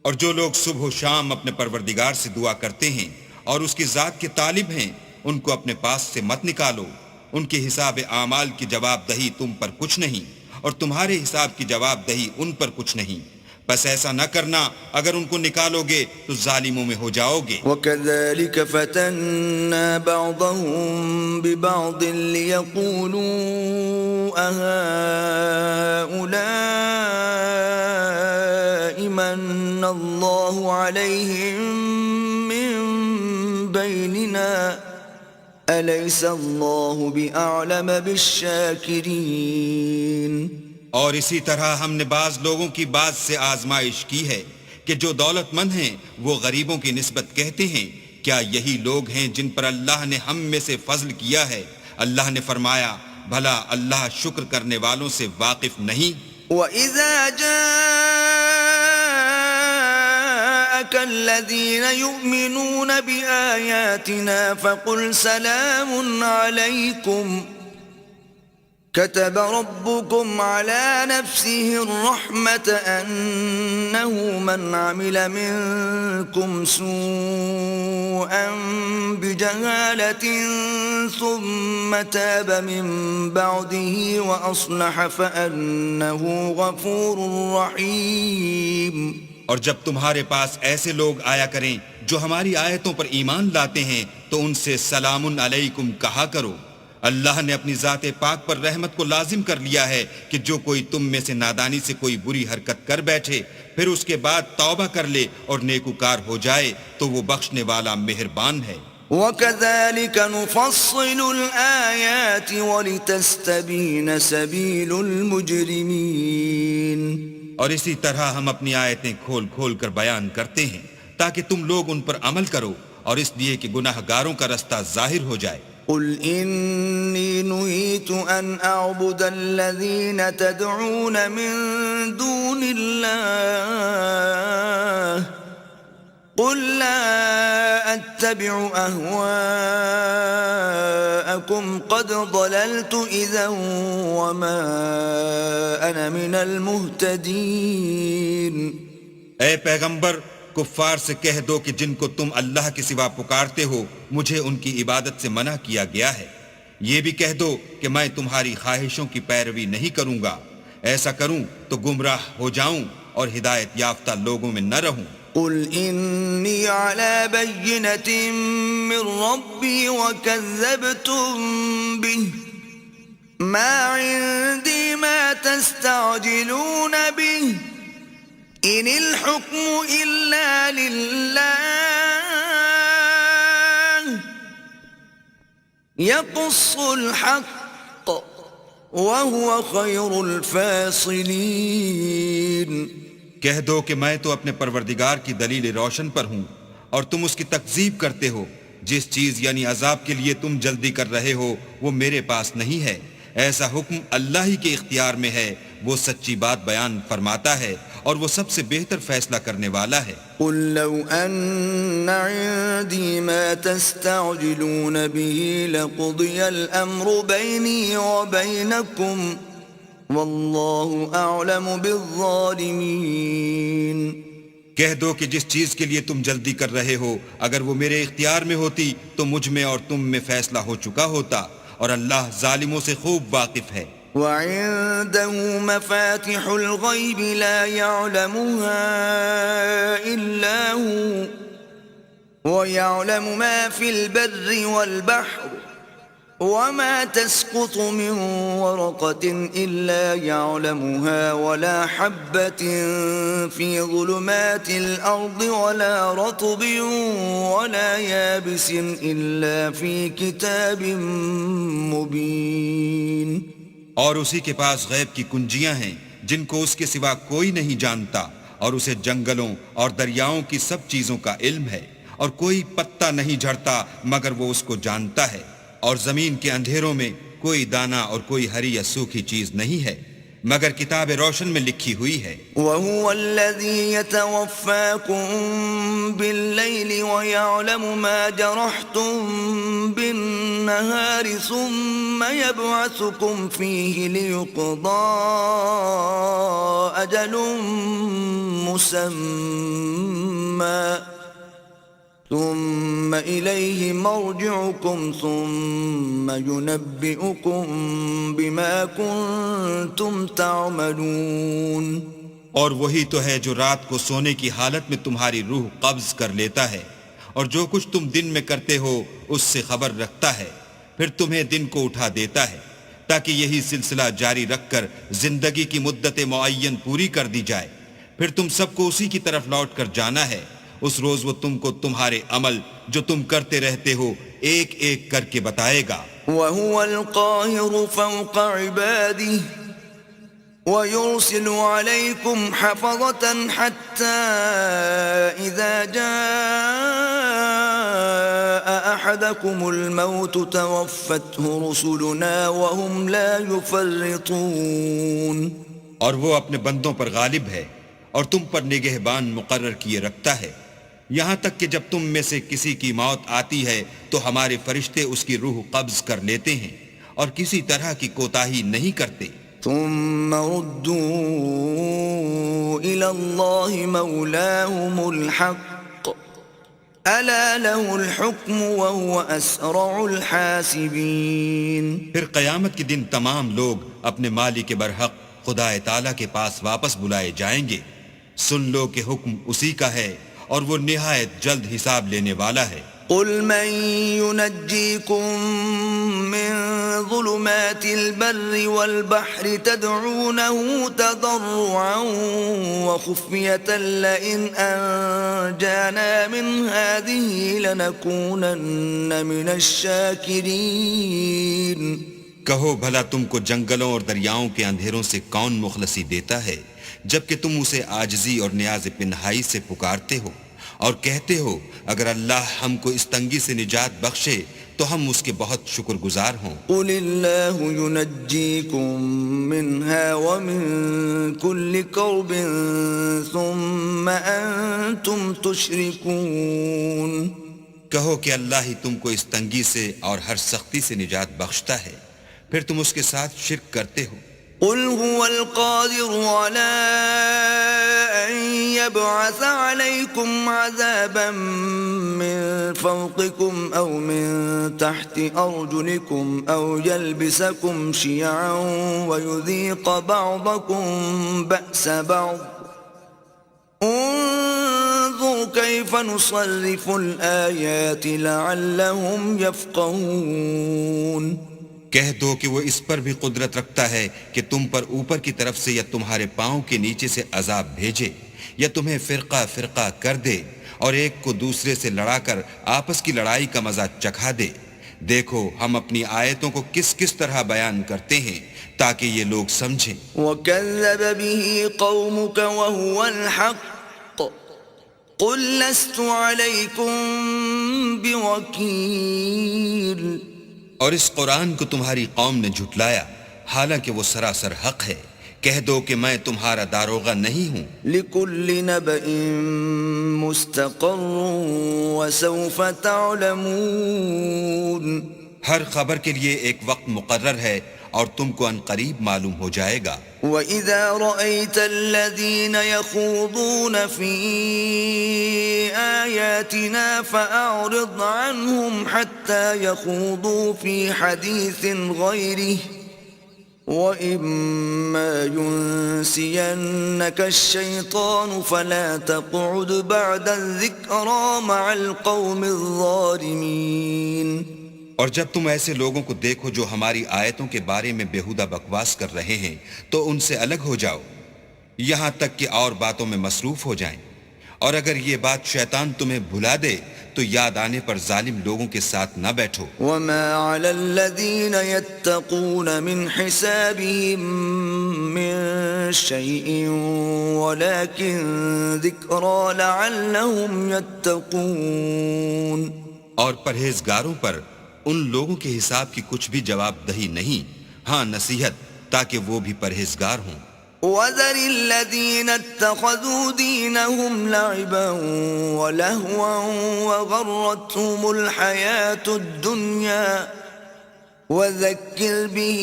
اور جو لوگ صبح و شام اپنے پروردگار سے دعا کرتے ہیں اور اس کی ذات کے طالب ہیں، ان کو اپنے پاس سے مت نکالو، ان کے حساب اعمال کی جواب دہی تم پر کچھ نہیں، اور تمہارے حساب کی جواب دہی ان پر کچھ نہیں، بس ایسا نہ کرنا، اگر ان کو نکالو گے تو ظالموں میں ہو جاؤ گے۔ وَكَذَلِكَ فَتَنَّا بَعْضَهُمْ بِبَعْضٍ لِيَقُولُوا أَهَؤُلَاءِ مَنَّ اللَّهُ عَلَيْهِمْ مِنْ بَيْنِنَا أَلَيْسَ اللَّهُ بِأَعْلَمَ بِالشَّاكِرِينَ۔ اور اسی طرح ہم نے بعض لوگوں کی بعض سے آزمائش کی ہے کہ جو دولت مند ہیں وہ غریبوں کی نسبت کہتے ہیں کیا یہی لوگ ہیں جن پر اللہ نے ہم میں سے فضل کیا ہے؟ اللہ نے فرمایا بھلا اللہ شکر کرنے والوں سے واقف نہیں؟ وَإِذَا جَاءَكَ الَّذِينَ يُؤْمِنُونَ بِآيَاتِنَا فَقُلْ سَلَامٌ عَلَيْكُمْ كتب ربكم على نفسه الرحمة أنه من عمل منكم سوءا بجهالة ثم تاب من بعده وأصلح فأنه غفور رحيم۔ اور جب تمہارے پاس ایسے لوگ آیا کریں جو ہماری آیتوں پر ایمان لاتے ہیں تو ان سے سلام علیکم کہا کرو۔ اللہ نے اپنی ذات پاک پر رحمت کو لازم کر لیا ہے کہ جو کوئی تم میں سے نادانی سے کوئی بری حرکت کر بیٹھے پھر اس کے بعد توبہ کر لے اور نیکوکار ہو جائے تو وہ بخشنے والا مہربان ہے۔ وَكَذَلِكَ نُفَصِّلُ الْآيَاتِ وَلِتَسْتَبِينَ سَبِيلُ الْمُجْرِمِينَ۔ اور اسی طرح ہم اپنی آیتیں کھول کھول کر بیان کرتے ہیں تاکہ تم لوگ ان پر عمل کرو، اور اس لیے کہ گناہ گاروں کا رستہ ظاہر ہو جائے۔ قل إني نهيت أن أعبد الذين تدعون من دون الله قل لا أتبع أهواءكم قد ضللت إذا وما أنا من المهتدين۔ اے پیغمبر کفار سے کہہ دو کہ جن کو تم اللہ کے سوا پکارتے ہو مجھے ان کی عبادت سے منع کیا گیا ہے، یہ بھی کہہ دو کہ میں تمہاری خواہشوں کی پیروی نہیں کروں گا، ایسا کروں تو گمراہ ہو جاؤں اور ہدایت یافتہ لوگوں میں نہ رہوں۔ قل إني على بينة من ربي وكذبتم به ما عندي ما تستعجلون به إن الحكم إلا لله يقص الحق وهو خير الفاصلين۔ کہہ دو کہ میں تو اپنے پروردگار کی دلیل روشن پر ہوں اور تم اس کی تکذیب کرتے ہو، جس چیز یعنی عذاب کے لیے تم جلدی کر رہے ہو وہ میرے پاس نہیں ہے، ایسا حکم اللہ ہی کے اختیار میں ہے، وہ سچی بات بیان فرماتا ہے اور وہ سب سے بہتر فیصلہ کرنے والا ہے۔ قل لو أن عندي ما تستعجلون به لقضي الأمر بيني وبينكم والله أعلم بالظالمين۔ کہہ دو کہ جس چیز کے لیے تم جلدی کر رہے ہو اگر وہ میرے اختیار میں ہوتی تو مجھ میں اور تم میں فیصلہ ہو چکا ہوتا، اور اللہ ظالموں سے خوب واقف ہے۔ وعنده مفاتح الغيب لا يعلمها إلا هو ويعلم ما في البر والبحر وما تسقط من ورقة إلا يعلمها ولا حبة في ظلمات الأرض ولا رطب ولا يابس إلا في كتاب مبين۔ اور اسی کے پاس غیب کی کنجیاں ہیں جن کو اس کے سوا کوئی نہیں جانتا، اور اسے جنگلوں اور دریاؤں کی سب چیزوں کا علم ہے، اور کوئی پتا نہیں جھڑتا مگر وہ اس کو جانتا ہے، اور زمین کے اندھیروں میں کوئی دانہ اور کوئی ہری یا سوکھی چیز نہیں ہے مگر کتاب روشن میں لکھی ہوئی ہے۔ وَهُوَ الَّذِي يَتَوَفَّاكُم بِاللَّيْلِ وَيَعْلَمُ مَا جَرَحْتُم بِالنَّهَارِ ثُمَّ يَبْعَثُكُمْ فِيهِ لِيُقْضَىٰ أَجَلٌ مُّسَمًّى ثم إليه مرجعكم ثم ينبئكم بما كنتم تعملون۔ اور وہی تو ہے جو رات کو سونے کی حالت میں تمہاری روح قبض کر لیتا ہے، اور جو کچھ تم دن میں کرتے ہو اس سے خبر رکھتا ہے، پھر تمہیں دن کو اٹھا دیتا ہے تاکہ یہی سلسلہ جاری رکھ کر زندگی کی مدت معین پوری کر دی جائے، پھر تم سب کو اسی کی طرف لوٹ کر جانا ہے۔ اس روز وہ تم کو تمہارے عمل جو تم کرتے رہتے ہو ایک ایک کر کے بتائے گا۔ وَهُوَ الْقَاهِرُ فَوْقَ عِبَادِهِ وَيُرْسِلُ عَلَيْكُمْ حَفَظَةً حَتَّى إِذَا جَاءَ أَحَدَكُمُ الْمَوْتُ تَوَفَّتْهُ رُسُلُنَا وَهُمْ لَا يُفَرِّطُونَ۔ اور وہ اپنے بندوں پر غالب ہے اور تم پر نگہبان مقرر کیے رکھتا ہے، یہاں تک کہ جب تم میں سے کسی کی موت آتی ہے تو ہمارے فرشتے اس کی روح قبض کر لیتے ہیں اور کسی طرح کی کوتاہی نہیں کرتے۔ ثم ردوا إلى الله مولاهم الحق ألا له الحكم وهو أسرع الحاسبين۔ پھر قیامت کے دن تمام لوگ اپنے مالک برحق خدا تعالیٰ کے پاس واپس بلائے جائیں گے۔ سن لو کہ حکم اسی کا ہے اور وہ نہایت جلد حساب لینے والا ہے۔ قل من ينجيكم من ظلمات البر والبحر تدعونه تضرعا وخفية لئن أنجانا من هذه لنكونن من الشاكرين۔ کہو بھلا تم کو جنگلوں اور دریاؤں کے اندھیروں سے کون مخلصی دیتا ہے جبکہ تم اسے عاجزی اور نیاز پنہائی سے پکارتے ہو اور کہتے ہو اگر اللہ ہم کو اس تنگی سے نجات بخشے تو ہم اس کے بہت شکر گزار ہوں۔ قل اللہ ينجيكم منها ومن كل كرب ثم انتم تشركون۔ کہو کہ اللہ ہی تم کو اس تنگی سے اور ہر سختی سے نجات بخشتا ہے، پھر تم اس کے ساتھ شرک کرتے ہو۔ قل هو القادر على أن يبعث عليكم عذابا من فوقكم أو من تحت أرجلكم أو يلبسكم شيعا ويذيق بعضكم بأس بعض انظر كيف نصرف الآيات لعلهم يفقهون۔ کہہ دو کہ وہ اس پر بھی قدرت رکھتا ہے کہ تم پر اوپر کی طرف سے یا تمہارے پاؤں کے نیچے سے عذاب بھیجے یا تمہیں فرقہ فرقہ کر دے اور ایک کو دوسرے سے لڑا کر آپس کی لڑائی کا مزہ چکھا دے۔ دیکھو ہم اپنی آیتوں کو کس کس طرح بیان کرتے ہیں تاکہ یہ لوگ سمجھیں۔ وَكَذَّبَ بِهِ قَوْمُكَ وَهُوَ الْحَقُّ قُلْ لَسْتُ عَلَيْكُمْ بِوَكِيلٍ۔ اور اس قرآن کو تمہاری قوم نے جھٹلایا حالانکہ وہ سراسر حق ہے، کہہ دو کہ میں تمہارا داروغہ نہیں ہوں، لكل نبأ مستقر وسوف تعلمون. ہر خبر کے لیے ایک وقت مقرر ہے اور تم کو ان قریب معلوم ہو جائے گا. وَإِذَا رَأَيْتَ الَّذِينَ يَخُوضُونَ فِي آيَاتِنَا فَأَعْرِضْ عَنْهُمْ حَتَّى يَخُوضُوا فِي حَدِيثٍ غَيْرِهِ وَإِمَّا يُنْسِيَنَّكَ الشَّيْطَانُ فَلَا تَقْعُدْ بَعْدَ الذِّكْرَى مَعَ الْقَوْمِ الظَّالِمِينَ. اور جب تم ایسے لوگوں کو دیکھو جو ہماری آیتوں کے بارے میں بیہودہ بکواس کر رہے ہیں تو ان سے الگ ہو جاؤ یہاں تک کہ اور باتوں میں مصروف ہو جائیں، اور اگر یہ بات شیطان تمہیں بھلا دے تو یاد آنے پر ظالم لوگوں کے ساتھ نہ بیٹھو. وَمَا عَلَى الَّذِينَ يَتَّقُونَ مِنْ حِسَابِهِمْ مِنْ شَيْءٍ وَلَكِنْ ذِكْرَى لَعَلَّهُمْ يَتَّقُونَ. اور پرہیزگاروں پر ان لوگوں کے حساب کی کچھ بھی جواب دہی نہیں، ہاں نصیحت تاکہ وہ بھی پرہیزگار ہوں. وَذَرِ الَّذِينَ اتَّخَذُوا دِينَهُمْ لَعِبًا وَلَهْوًا وَغَرَّتْهُمُ الْحَيَاةُ الدُّنْيَا وَذَكِّرْ بِهِ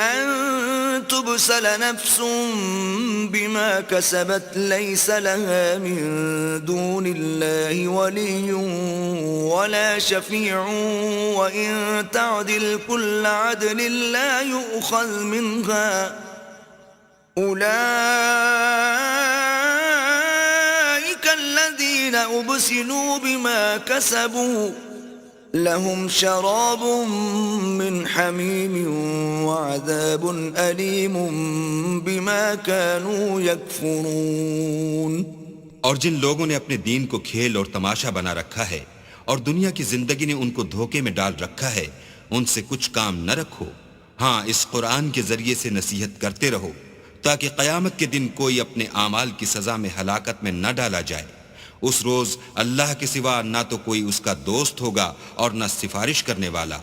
أَن تُبْسَلَ نَفْسٌ بِمَا كَسَبَتْ لَيْسَ لَهَا مِن دُونِ اللَّهِ وَلِيٌّ وَلَا شَفِيعٌ وَإِن تَعْدِلْ كُلَّ عَدْلٍ لَّا يُؤْخَذْ مِنْهَا أُولَئِكَ الَّذِينَ أُبْسِلُوا بِمَا كَسَبُوا لهم شراب من حميم وعذاب أليم بما كانوا يكفرون. اور جن لوگوں نے اپنے دین کو کھیل اور تماشا بنا رکھا ہے اور دنیا کی زندگی نے ان کو دھوکے میں ڈال رکھا ہے، ان سے کچھ کام نہ رکھو. ہاں اس قرآن کے ذریعے سے نصیحت کرتے رہو تاکہ قیامت کے دن کوئی اپنے اعمال کی سزا میں ہلاکت میں نہ ڈالا جائے. اس روز اللہ کے سوا نہ تو کوئی اس کا دوست ہوگا اور نہ سفارش کرنے والا،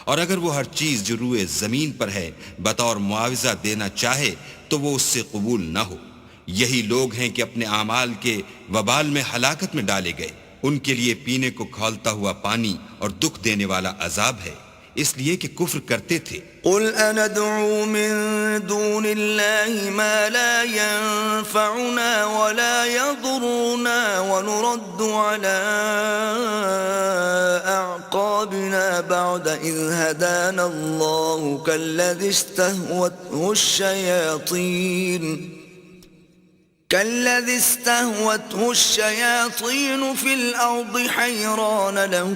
اور اگر وہ ہر چیز جو روئے زمین پر ہے بطور معاوضہ دینا چاہے تو وہ اس سے قبول نہ ہو. یہی لوگ ہیں کہ اپنے اعمال کے وبال میں ہلاکت میں ڈالے گئے. ان کے لیے پینے کو کھولتا ہوا پانی اور دکھ دینے والا عذاب ہے، اس لیے کہ کفر کرتے تھے. قل أندعو من دون الله ما لا ينفعنا ولا يضرنا ونرد على أعقابنا بعد إذ هدانا الله كالذي استهوته الشياطين في الأرض حيران له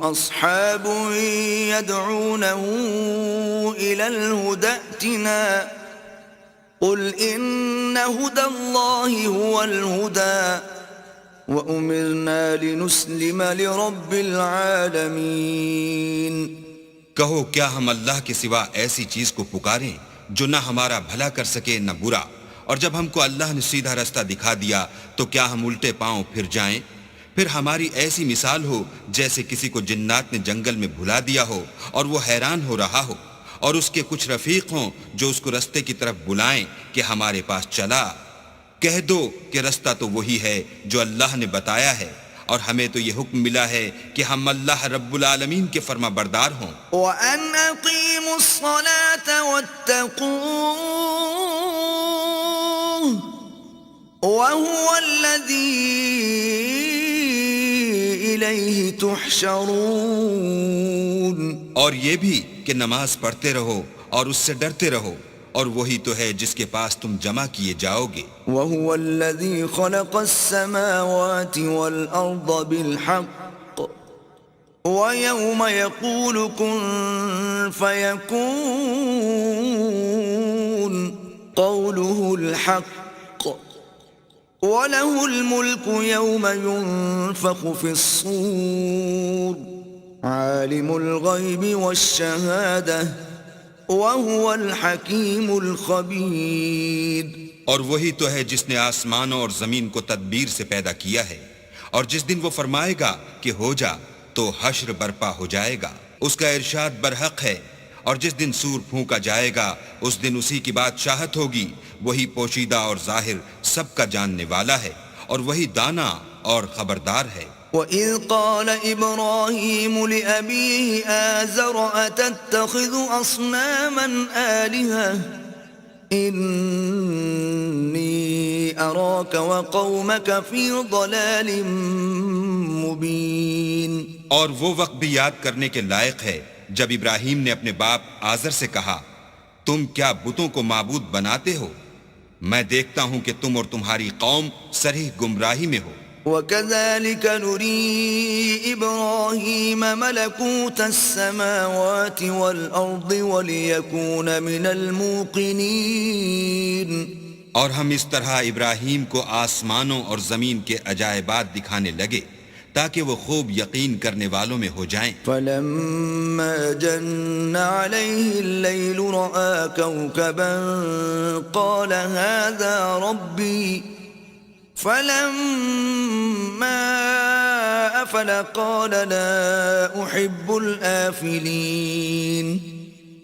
أصحاب يدعونه إلى الهدى ائتنا قل إن هدى الله هو الهدى وأمرنا لنسلم لرب العالمين. کہو کیا ہم اللہ کے سوا ایسی چیز کو پکاریں جو نہ ہمارا بھلا کر سکے نہ برا، اور جب ہم کو اللہ نے سیدھا رستہ دکھا دیا تو کیا ہم الٹے پاؤں پھر جائیں؟ پھر ہماری ایسی مثال ہو جیسے کسی کو جنات نے جنگل میں بھلا دیا ہو اور وہ حیران ہو رہا ہو، اور اس کے کچھ رفیق ہوں جو اس کو رستے کی طرف بلائیں کہ ہمارے پاس چلا. کہہ دو کہ رستہ تو وہی ہے جو اللہ نے بتایا ہے، اور ہمیں تو یہ حکم ملا ہے کہ ہم اللہ رب العالمین کے فرما بردار ہوں. وَأَنْ أَقِيمُوا الصَّلَاةَ وَاتَّقُوهُ وَهُوَ الَّذِي إِلَيْهِ تُحْشَرُونَ. اور یہ بھی کہ نماز پڑھتے رہو اور اس سے ڈرتے رہو، اور وہی تو ہے جس کے پاس تم جمع کیے جاؤ گے. وَهُوَ الَّذِي خَلَقَ السَّمَاوَاتِ وَالْأَرْضَ بِالْحَقِّ وَيَوْمَ يَقُولُ كُن فَيَكُونُ قَوْلُهُ الْحَقُّ وَلَهُ الْمُلْكُ يَوْمَ يُنفَخُ فِي الصُّورِ عَالِمُ الْغَيْبِ وَالشَّهَادَةِ وَهُوَ الْحَكِيمُ الْخَبِيرُ. اور وہی تو ہے جس نے آسمانوں اور زمین کو تدبیر سے پیدا کیا ہے، اور جس دن وہ فرمائے گا کہ ہو جا تو حشر برپا ہو جائے گا. اس کا ارشاد برحق ہے اور جس دن سور پھونکا جائے گا اس دن اسی کی بادشاہت ہوگی، وہی پوشیدہ اور ظاہر سب کا جاننے والا ہے اور وہی دانا اور خبردار ہے۔ وَإِذْ قَالَ إِبْرَاهِيمُ لِأَبِيهِ آزَرَ أَتَتَّخِذُ أَصْنَامًا آلِهَةً إِنِّي أَرَاكَ وَقَوْمَكَ فِي ضَلَالٍ مُبِينٍ۔ اور وہ وقت بھی یاد کرنے کے لائق ہے جب ابراہیم نے اپنے باپ آزر سے کہا، تم کیا بتوں کو معبود بناتے ہو؟ میں دیکھتا ہوں کہ تم اور تمہاری قوم صریح گمراہی میں ہو۔ وَكَذَلِكَ نُرِي إِبْرَاهِيمَ مَلَكُوتَ السَّمَاوَاتِ وَالْأَرْضِ وَلِيَكُونَ مِنَ الْمُوقِنِينَ۔ اور ہم اس طرح ابراہیم کو آسمانوں اور زمین کے عجائبات دکھانے لگے تاکہ وہ خوب یقین کرنے والوں میں ہو جائیں۔ فَلَمَّا جَنَّ عَلَيْهِ اللَّيْلُ رَأَىٰ كَوْكَبًا قَالَ هَٰذَا رَبِّي فَلَمَّا أَفَلَ قَالَ لَا أُحِبُّ الْآفِلِينَ۔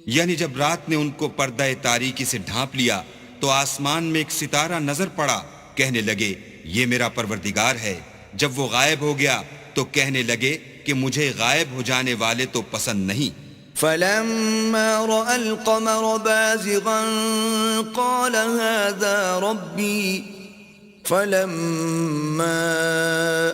یعنی جب رات نے ان کو پردہ تاریکی سے ڈھانپ لیا تو آسمان میں ایک ستارہ نظر پڑا، کہنے لگے یہ میرا پروردگار ہے۔ جب وہ غائب ہو گیا تو کہنے لگے کہ مجھے غائب ہو جانے والے تو پسند نہیں۔ فَلَمَّا رَأَى الْقَمَرَ بَازِغًا قَالَ هَٰذَا رَبِّي فَلَمَّا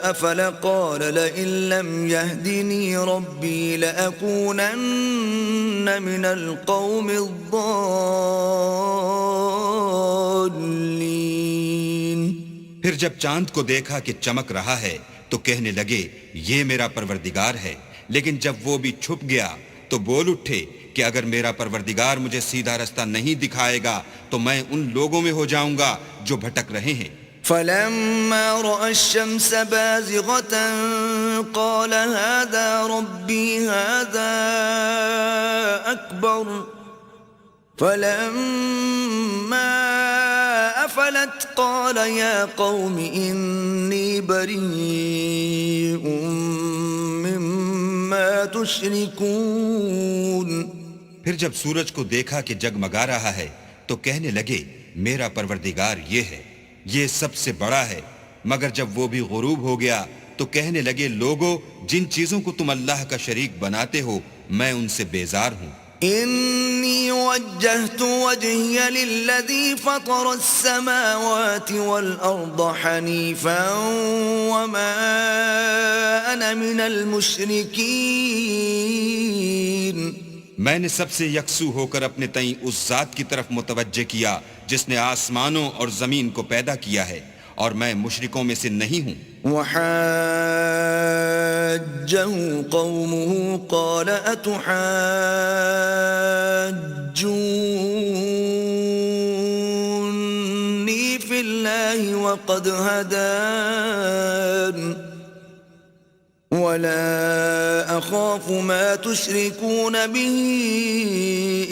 أَفَلَ قَالَ لَئِن لَّمْ يَهْدِنِي رَبِّي لَأَكُونَنَّ مِنَ الْقَوْمِ الضَّالِّينَ۔ پھر جب چاند کو دیکھا کہ چمک رہا ہے تو کہنے لگے یہ میرا پروردگار ہے، لیکن جب وہ بھی چھپ گیا تو بول اٹھے کہ اگر میرا پروردگار مجھے سیدھا رستہ نہیں دکھائے گا تو میں ان لوگوں میں ہو جاؤں گا جو بھٹک رہے ہیں۔ فَلَمَّا رَأَى الشَّمْسَ بَازِغَةً قَالَ هَٰذَا رَبِّي هَٰذَا أَكْبَرُ فَلَمَّا أَفَلَتْ قَالَ يَا قَوْمِ إِنِّي بَرِيءٌ مِّمَّا تُشْرِكُونَ۔ پھر جب سورج کو دیکھا کہ جگمگا رہا ہے تو کہنے لگے میرا پروردگار یہ ہے، یہ سب سے بڑا ہے۔ مگر جب وہ بھی غروب ہو گیا تو کہنے لگے لوگو جن چیزوں کو تم اللہ کا شریک بناتے ہو میں ان سے بیزار ہوں۔ إِنِّي وَجَّهْتُ وَجْهِيَ لِلَّذِي فَطَرَ السَّمَاوَاتِ وَالْأَرْضَ حَنِيفًا وَمَا أَنَا مِنَ الْمُشْرِكِينَ۔ میں نے سب سے یکسو ہو کر اپنے تئیں اس ذات کی طرف متوجہ کیا جس نے آسمانوں اور زمین کو پیدا کیا ہے، اور میں مشرکوں میں سے نہیں ہوں۔ وَحَاجَّهُ قَوْمُهُ قَالَ أَتُحَاجُّونِّي فِي اللَّهِ وَقَدْ هَدَانِ وَلَا أَخَافُ مَا تُشْرِكُونَ بِهِ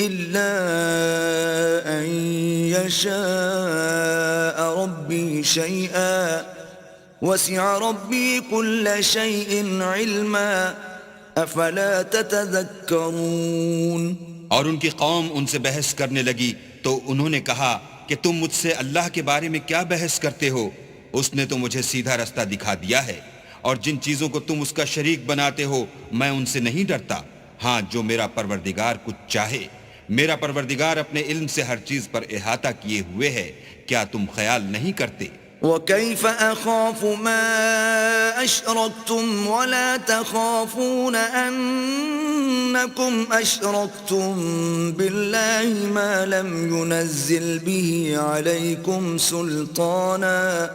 إِلَّا أَن يَشَاءَ رَبِّي شَيْئًا وَسِعَ رَبِّي كُلَّ شَيْءٍ عِلْمًا أَفَلَا تَتَذَكَّرُونَ۔ اور ان کی قوم ان سے بحث کرنے لگی تو انہوں نے کہا کہ تم مجھ سے اللہ کے بارے میں کیا بحث کرتے ہو؟ اس نے تو مجھے سیدھا رستہ دکھا دیا ہے، اور جن چیزوں کو تم اس کا شریک بناتے ہو میں ان سے نہیں ڈرتا۔ ہاں جو میرا پروردگار کچھ چاہے، میرا پروردگار اپنے علم سے ہر چیز پر احاطہ کیے ہوئے ہے، کیا تم خیال نہیں کرتے؟ وَكَيْفَ أَخَافُ مَا أَشْرَكْتُمْ وَلَا تَخَافُونَ أَنَّكُمْ أَشْرَكْتُمْ بِاللَّهِ مَا لَمْ يُنَزِّلْ بِهِ عَلَيْكُمْ سُلْطَانًا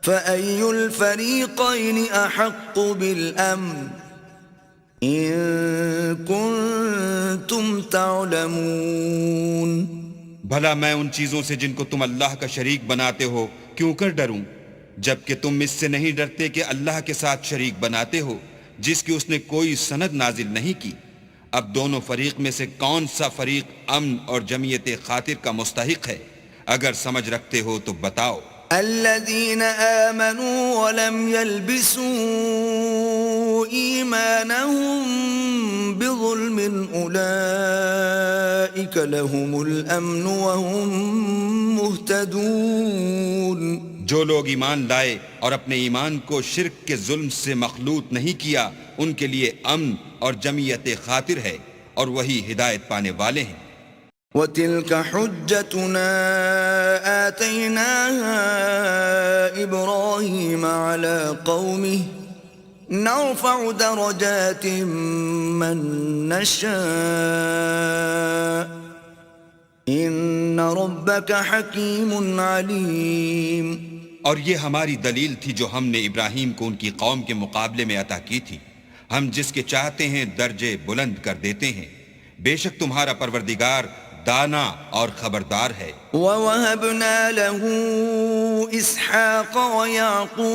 فَأَيُّ الْفَرِيقَيْنِ أَحَقُّ بِالْأَمْنِ إِن كُنتُمْ تَعْلَمُونَ۔ بھلا میں ان چیزوں سے جن کو تم اللہ کا شریک بناتے ہو کیوں کر ڈروں، جبکہ تم اس سے نہیں ڈرتے کہ اللہ کے ساتھ شریک بناتے ہو جس کی اس نے کوئی سند نازل نہیں کی۔ اب دونوں فریق میں سے کون سا فریق امن اور جمعیت خاطر کا مستحق ہے؟ اگر سمجھ رکھتے ہو تو بتاؤ۔ الذين آمنوا ولم يلبسوا إيمانهم بظلم أولئك لهم الأمن وهم مهتدون. جو لوگ ایمان لائے اور اپنے ایمان کو شرک کے ظلم سے مخلوط نہیں کیا ان کے لیے امن اور جمعیت خاطر ہے اور وہی ہدایت پانے والے ہیں. وَتِلْكَ حُجَّتُنَا آتَيْنَاهَا إِبْرَاهِيمَ عَلَى قَوْمِهِ نَرْفَعُ دَرَجَاتٍ مَّن نَّشَاءُ إِنَّ رَبَّكَ حَكِيمٌ عَلِيمٌ. اور یہ ہماری دلیل تھی جو ہم نے ابراہیم کو ان کی قوم کے مقابلے میں عطا کی تھی. ہم جس کے چاہتے ہیں درجے بلند کر دیتے ہیں. بے شک تمہارا پروردگار دانا اور خبردار ہے. وَوَهَبْنَا لَهُ إِسْحَاقَ وَيَعْقُوبَ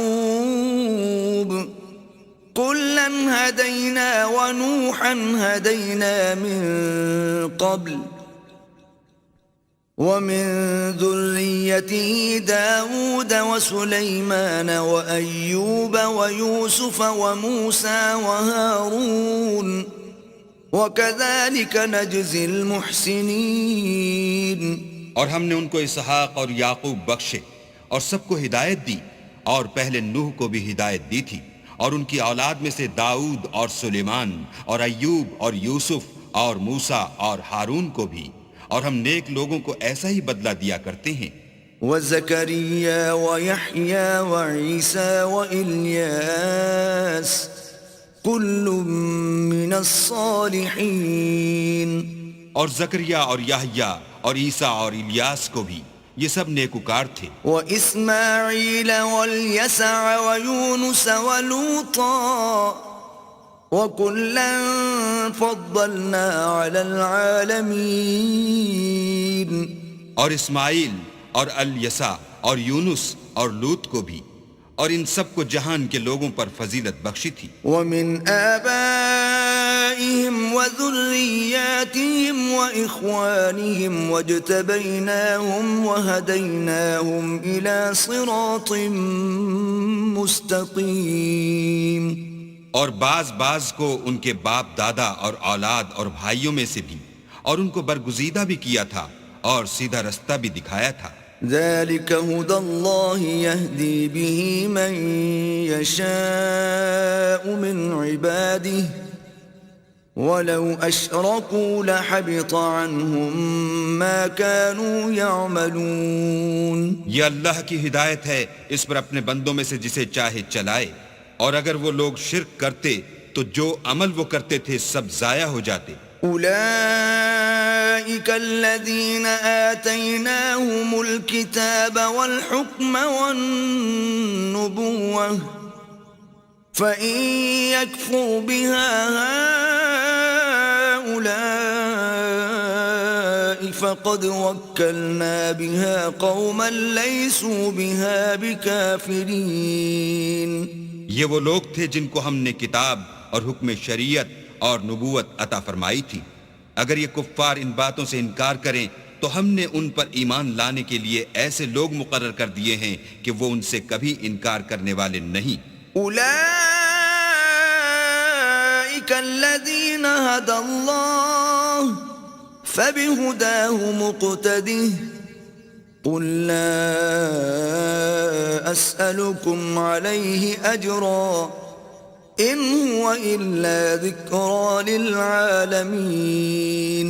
كُلًّا هَدَيْنَا وَنُوحًا هَدَيْنَا مِن قَبْلُ وَمِن ذُرِّيَّتِهِ دَاوُودَ وَسُلَيْمَانَ وَأَيُّوبَ وَيُوسُفَ وَمُوسَى وَهَارُونَ وَكَذَلِكَ نَجْزِي الْمُحْسِنِينَ. اور ہم نے ان کو اسحاق اور یعقوب بخشے اور سب کو ہدایت دی اور پہلے نوح کو بھی ہدایت دی تھی اور ان کی اولاد میں سے داؤد اور سلیمان اور ایوب اور یوسف اور موسیٰ اور ہارون کو بھی. اور ہم نیک لوگوں کو ایسا ہی بدلہ دیا کرتے ہیں. وَزَكَرِيَّا وَيَحْيَا وَعِيسَى وَإِلْيَاسَ كُلٌّ مِّنَ الصَّالِحِينَ. اور زکریا اور یحییٰ اور عیسیٰ اور الیاس کو بھی یہ سب نیکوکار تھے. وَإِسْمَاعِيلَ وَالْيَسَعَ وَيُونُسَ وَلُوطًا وَكُلًّا فَضَّلْنَا عَلَى الْعَالَمِينَ. اور اسماعیل اور الیسع اور یونس اور لوط کو بھی اور ان سب کو جہان کے لوگوں پر فضیلت بخشی تھی. وَمِنْ آبَائِهِمْ وَذُرِّيَّاتِهِمْ وَإِخْوَانِهِمْ وَاجْتَبَيْنَاهُمْ وَهَدَيْنَاهُمْ إِلَى صِرَاطٍ مُسْتَقِيمٍ. اور بعض کو ان کے باپ دادا اور اولاد اور بھائیوں میں سے بھی اور ان کو برگزیدہ بھی کیا تھا اور سیدھا رستہ بھی دکھایا تھا. ذَلِكَ هُدَى اللَّهِ يَهْدِي بِهِ مَن يَشَاءُ مِنْ عِبَادِهِ وَلَوْ أَشْرَكُوا لَحَبِطَ عَنْهُمْ مَا كَانُوا يَعْمَلُونَ. یہ اللہ کی ہدایت ہے اس پر اپنے بندوں میں سے جسے چاہے چلائے اور اگر وہ لوگ شرک کرتے تو جو عمل وہ کرتے تھے سب ضائع ہو جاتے. أولئك الذين آتيناهم الكتاب والحكم والنبوة فإن يكفر بها هؤلاء فقد وكلنا بها قوما ليسوا بها بكافرين. یہ وہ لوگ تھے جن کو ہم نے کتاب اور حکم شریعت اور نبوت عطا فرمائی تھی. اگر یہ کفار ان باتوں سے انکار کریں تو ہم نے ان پر ایمان لانے کے لیے ایسے لوگ مقرر کر دیے ہیں کہ وہ ان سے کبھی انکار کرنے والے نہیں. اولئک الذین ھدی اللہ فبہداہ مقتدہ قل لا اسألکم علیہ اجرا ان هو الا ذکرى للعالمین.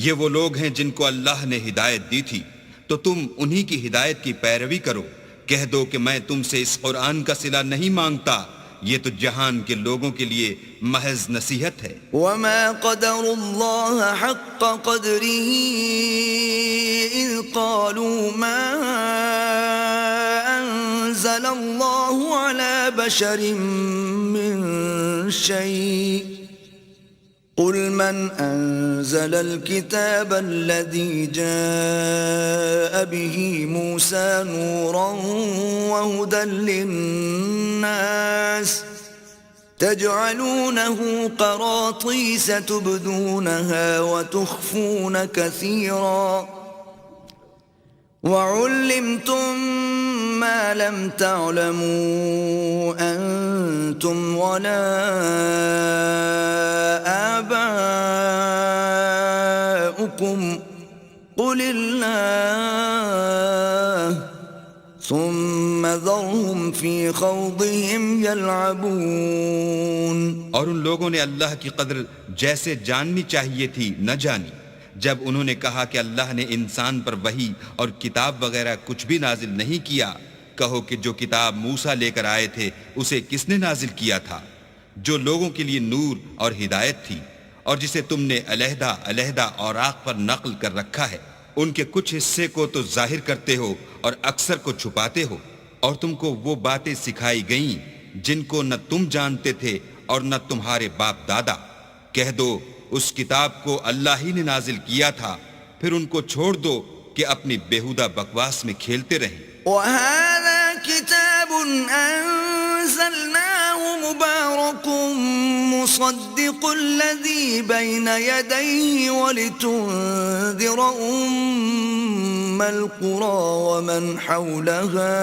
یہ وہ لوگ ہیں جن کو اللہ نے ہدایت دی تھی تو تم انہی کی ہدایت کی پیروی کرو. کہہ دو کہ میں تم سے اس قرآن کا صلہ نہیں مانگتا، یہ تو جہان کے لوگوں کے لیے محض نصیحت ہے. وما قدر اللہ حق قدره اذ قالوا ما انزل اللہ على بشر من شيء قل من انزل الكتاب الذي جاء به موسى نورا وهدى للناس تجعلونه قراطيس تبدونها وتخفون كثيرا وعلمتم ما لم تعلموا أنتم ولا آباؤكم ربكم قل الله ثم ذرهم في خوضهم يلعبون. اور ان لوگوں نے اللہ کی قدر جیسے جاننی چاہیے تھی نہ جانی جب انہوں نے کہا کہ اللہ نے انسان پر وحی اور کتاب وغیرہ کچھ بھی نازل نہیں کیا. کہو کہ جو کتاب موسیٰ لے کر آئے تھے اسے کس نے نازل کیا تھا؟ جو لوگوں کے لیے نور اور ہدایت تھی، اور جسے تم نے علیحدہ علیحدہ اوراق پر نقل کر رکھا ہے. ان کے کچھ حصے کو تو ظاہر کرتے ہو اور اکثر کو چھپاتے ہو. اور تم کو وہ باتیں سکھائی گئیں جن کو نہ تم جانتے تھے اور نہ تمہارے باپ دادا. کہہ دو اس کتاب کو اللہ ہی نے نازل کیا تھا، پھر ان کو چھوڑ دو کہ اپنی بیہودہ بکواس میں کھیلتے رہیں. وَهَذَا كِتَابٌ أَنزَلْنَاهُ مُبَارَكٌ مُصَدِّقُ الَّذِي بَيْنَ يَدَيْهِ وَلِتُنذِرَ أُمَّ الْقُرَى وَمَنْ حَوْلَهَا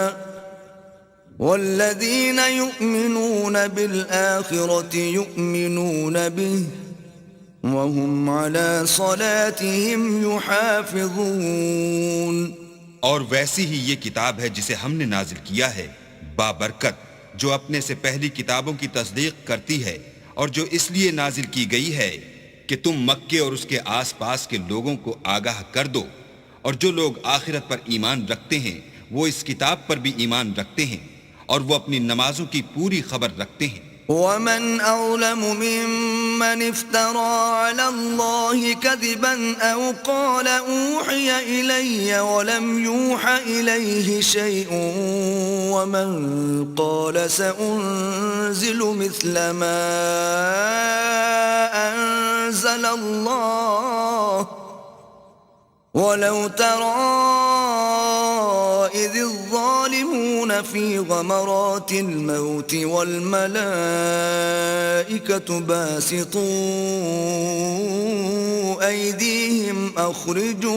وَالَّذِينَ يُؤْمِنُونَ بِالْآخِرَةِ يُؤْمِنُونَ بِهِ وَهُمْ عَلَى صَلَاتِهِمْ يُحَافِظُونَ. اور ویسی ہی یہ کتاب ہے جسے ہم نے نازل کیا ہے بابرکت، جو اپنے سے پہلی کتابوں کی تصدیق کرتی ہے، اور جو اس لیے نازل کی گئی ہے کہ تم مکے اور اس کے آس پاس کے لوگوں کو آگاہ کر دو. اور جو لوگ آخرت پر ایمان رکھتے ہیں وہ اس کتاب پر بھی ایمان رکھتے ہیں، اور وہ اپنی نمازوں کی پوری خبر رکھتے ہیں. وَمَنْ أَظْلَمُ مِمَّنِ افْتَرَى عَلَى اللَّهِ كَذِبًا أَوْ قَالَ أُوحِيَ إِلَيَّ وَلَمْ يُوحَ إِلَيْهِ شَيْءٌ وَمَنْ قَالَ سَأُنْزِلُ مِثْلَ مَا أَنزَلَ اللَّهُ وَلَوْ تَرَى إِذِ الظَّالِمُونَ فِي غَمَرَاتِ الْمَوْتِ وَالْمَلَائِكَةُ بَاسِطُو أَيْدِيهِمْ أَخْرِجُوا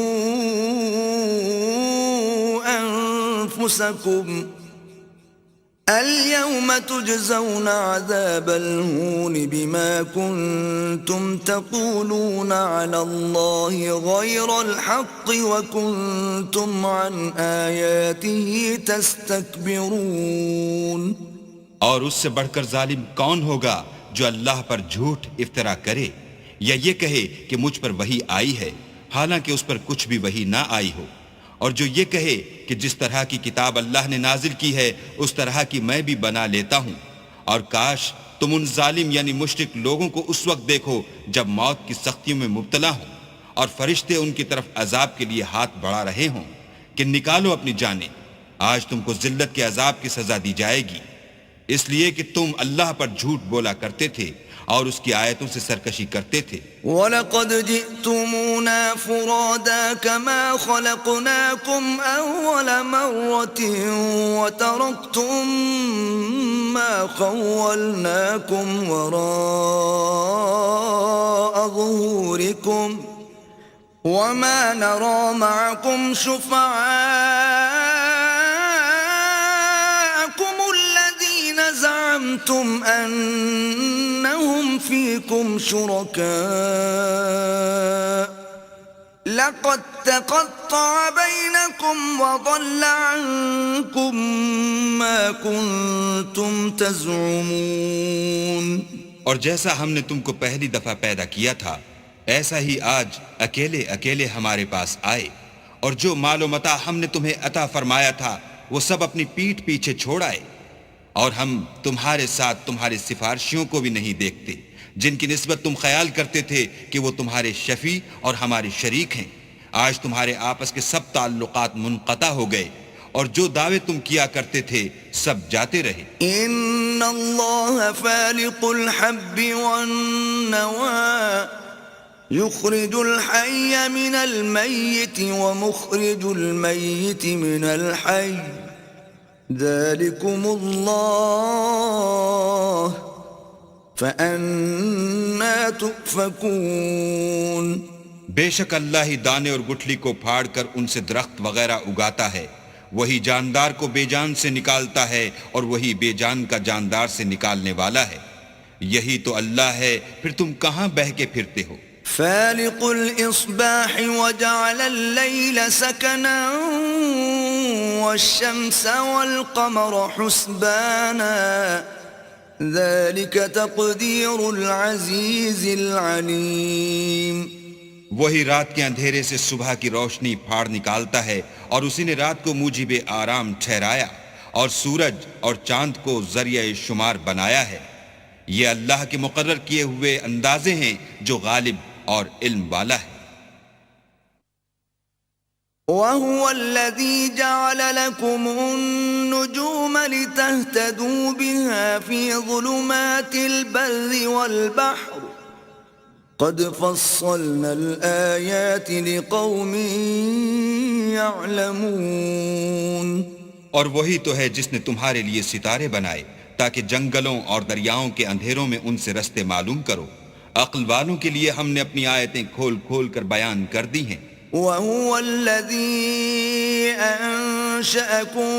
أَنفُسَكُمْ الْيَوْمَ تُجْزَوْنَ عَذَابَ الْهُونِ بِمَا كُنْتُمْ تَقُولُونَ عَلَى اللَّهِ غَيْرَ الْحَقِّ وَكُنْتُمْ عَنْ آيَاتِهِ تَسْتَكْبِرُونَ. اور اس سے بڑھ کر ظالم کون ہوگا جو اللہ پر جھوٹ افطرا کرے یا یہ کہے کہ مجھ پر وحی آئی ہے حالانکہ اس پر کچھ بھی وحی نہ آئی ہو، اور جو یہ کہے کہ جس طرح کی کتاب اللہ نے نازل کی ہے اس طرح کی میں بھی بنا لیتا ہوں. اور کاش تم ان ظالم یعنی مشرک لوگوں کو اس وقت دیکھو جب موت کی سختیوں میں مبتلا ہوں اور فرشتے ان کی طرف عذاب کے لیے ہاتھ بڑھا رہے ہوں کہ نکالو اپنی جانیں، آج تم کو ذلت کے عذاب کی سزا دی جائے گی، اس لیے کہ تم اللہ پر جھوٹ بولا کرتے تھے اور اس کی آیتوں سے سرکشی کرتے تھے. وَلَقَدْ جِئْتُمُونَا فُرَادَى كَمَا خَلَقْنَاكُمْ أَوَّلَ مَرَّةٍ وَتَرَكْتُمْ مَا خَوَّلْنَاكُمْ وَرَاءَ ظُهُورِكُمْ وَمَا نَرَى مَعَكُمْ شُفَعَاءَكُمُ الَّذِينَ زَعَمْتُمْ أَنَّهُمْ فِيكُمْ شُرَكَاءُ لَقَدْ تَقَطَّعَ بَيْنَكُمْ وَضَلَّ عَنْكُمْ مَا كُنْتُمْ تَزْعُمُونَ. اور جیسا ہم نے تم کو پہلی دفعہ پیدا کیا تھا ایسا ہی آج اکیلے اکیلے ہمارے پاس آئے، اور جو مال و متاع ہم نے تمہیں عطا فرمایا تھا وہ سب اپنی پیٹھ پیچھے چھوڑ آئے، اور ہم تمہارے ساتھ تمہارے سفارشیوں کو بھی نہیں دیکھتے جن کی نسبت تم خیال کرتے تھے کہ وہ تمہارے شفیع اور ہمارے شریک ہیں. آج تمہارے آپس کے سب تعلقات منقطع ہو گئے اور جو دعوے تم کیا کرتے تھے سب جاتے رہے. ان اللہ فالق الحب والنوى يخرج الحي من الميت ومخرج الميت من الحي ذلكم الله فأنا تؤفكون. بے شک اللہ ہی دانے اور گٹھلی کو پھاڑ کر ان سے درخت وغیرہ اگاتا ہے، وہی جاندار کو بے جان سے نکالتا ہے اور وہی بے جان کا جاندار سے نکالنے والا ہے. یہی تو اللہ ہے، پھر تم کہاں بہہ کے پھرتے ہو؟ فالق الإصباح وجعل الليل سكنا والشمس والقمر حسبانا ذلك تقدير العزيز العليم. وہی رات کے اندھیرے سے صبح کی روشنی پھاڑ نکالتا ہے اور اسی نے رات کو موجب آرام ٹھہرایا اور سورج اور چاند کو ذریعہ شمار بنایا ہے. یہ اللہ کے مقرر کیے ہوئے اندازے ہیں جو غالب اور علم والا ہے. وَهُوَ الَّذِي جَعَلَ لَكُمُ النُّجُومَ لِتَهْتَدُوا بِهَا فِي ظُلُمَاتِ الْبَرِّ وَالْبَحْرِ قَدْ فَصَّلْنَا الْآيَاتِ لِقَوْمٍ يَعْلَمُونَ. اور وہی تو ہے جس نے تمہارے لیے ستارے بنائے تاکہ جنگلوں اور دریاؤں کے اندھیروں میں ان سے رستے معلوم کرو. عقل والوں کے لیے ہم نے اپنی آیتیں کھول کھول کر بیان کر دی ہیں. وَهُوَ الَّذِي أَنشَأَكُم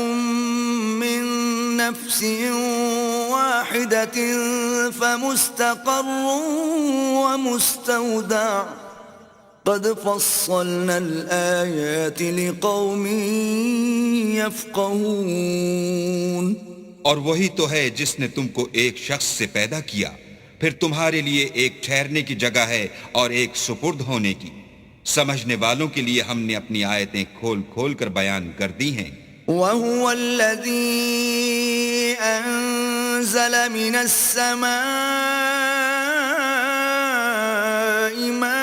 مِّن نَّفْسٍ وَاحِدَةٍ فَمُسْتَقَرٌّ وَمُسْتَوْدَعٌ قَدْ فَصَّلْنَا الْآيَاتِ لِقَوْمٍ يَفْقَهُونَ. اور وہی تو ہے جس نے تم کو ایک شخص سے پیدا کیا، پھر تمہارے لیے ایک ٹھہرنے کی جگہ ہے اور ایک سپرد ہونے کی. سمجھنے والوں کے لیے ہم نے اپنی آیتیں کھول کھول کر بیان کر دی ہیں. وَهُوَ الَّذِي أَنزَلَ مِنَ السَّمَاءِ مَاءً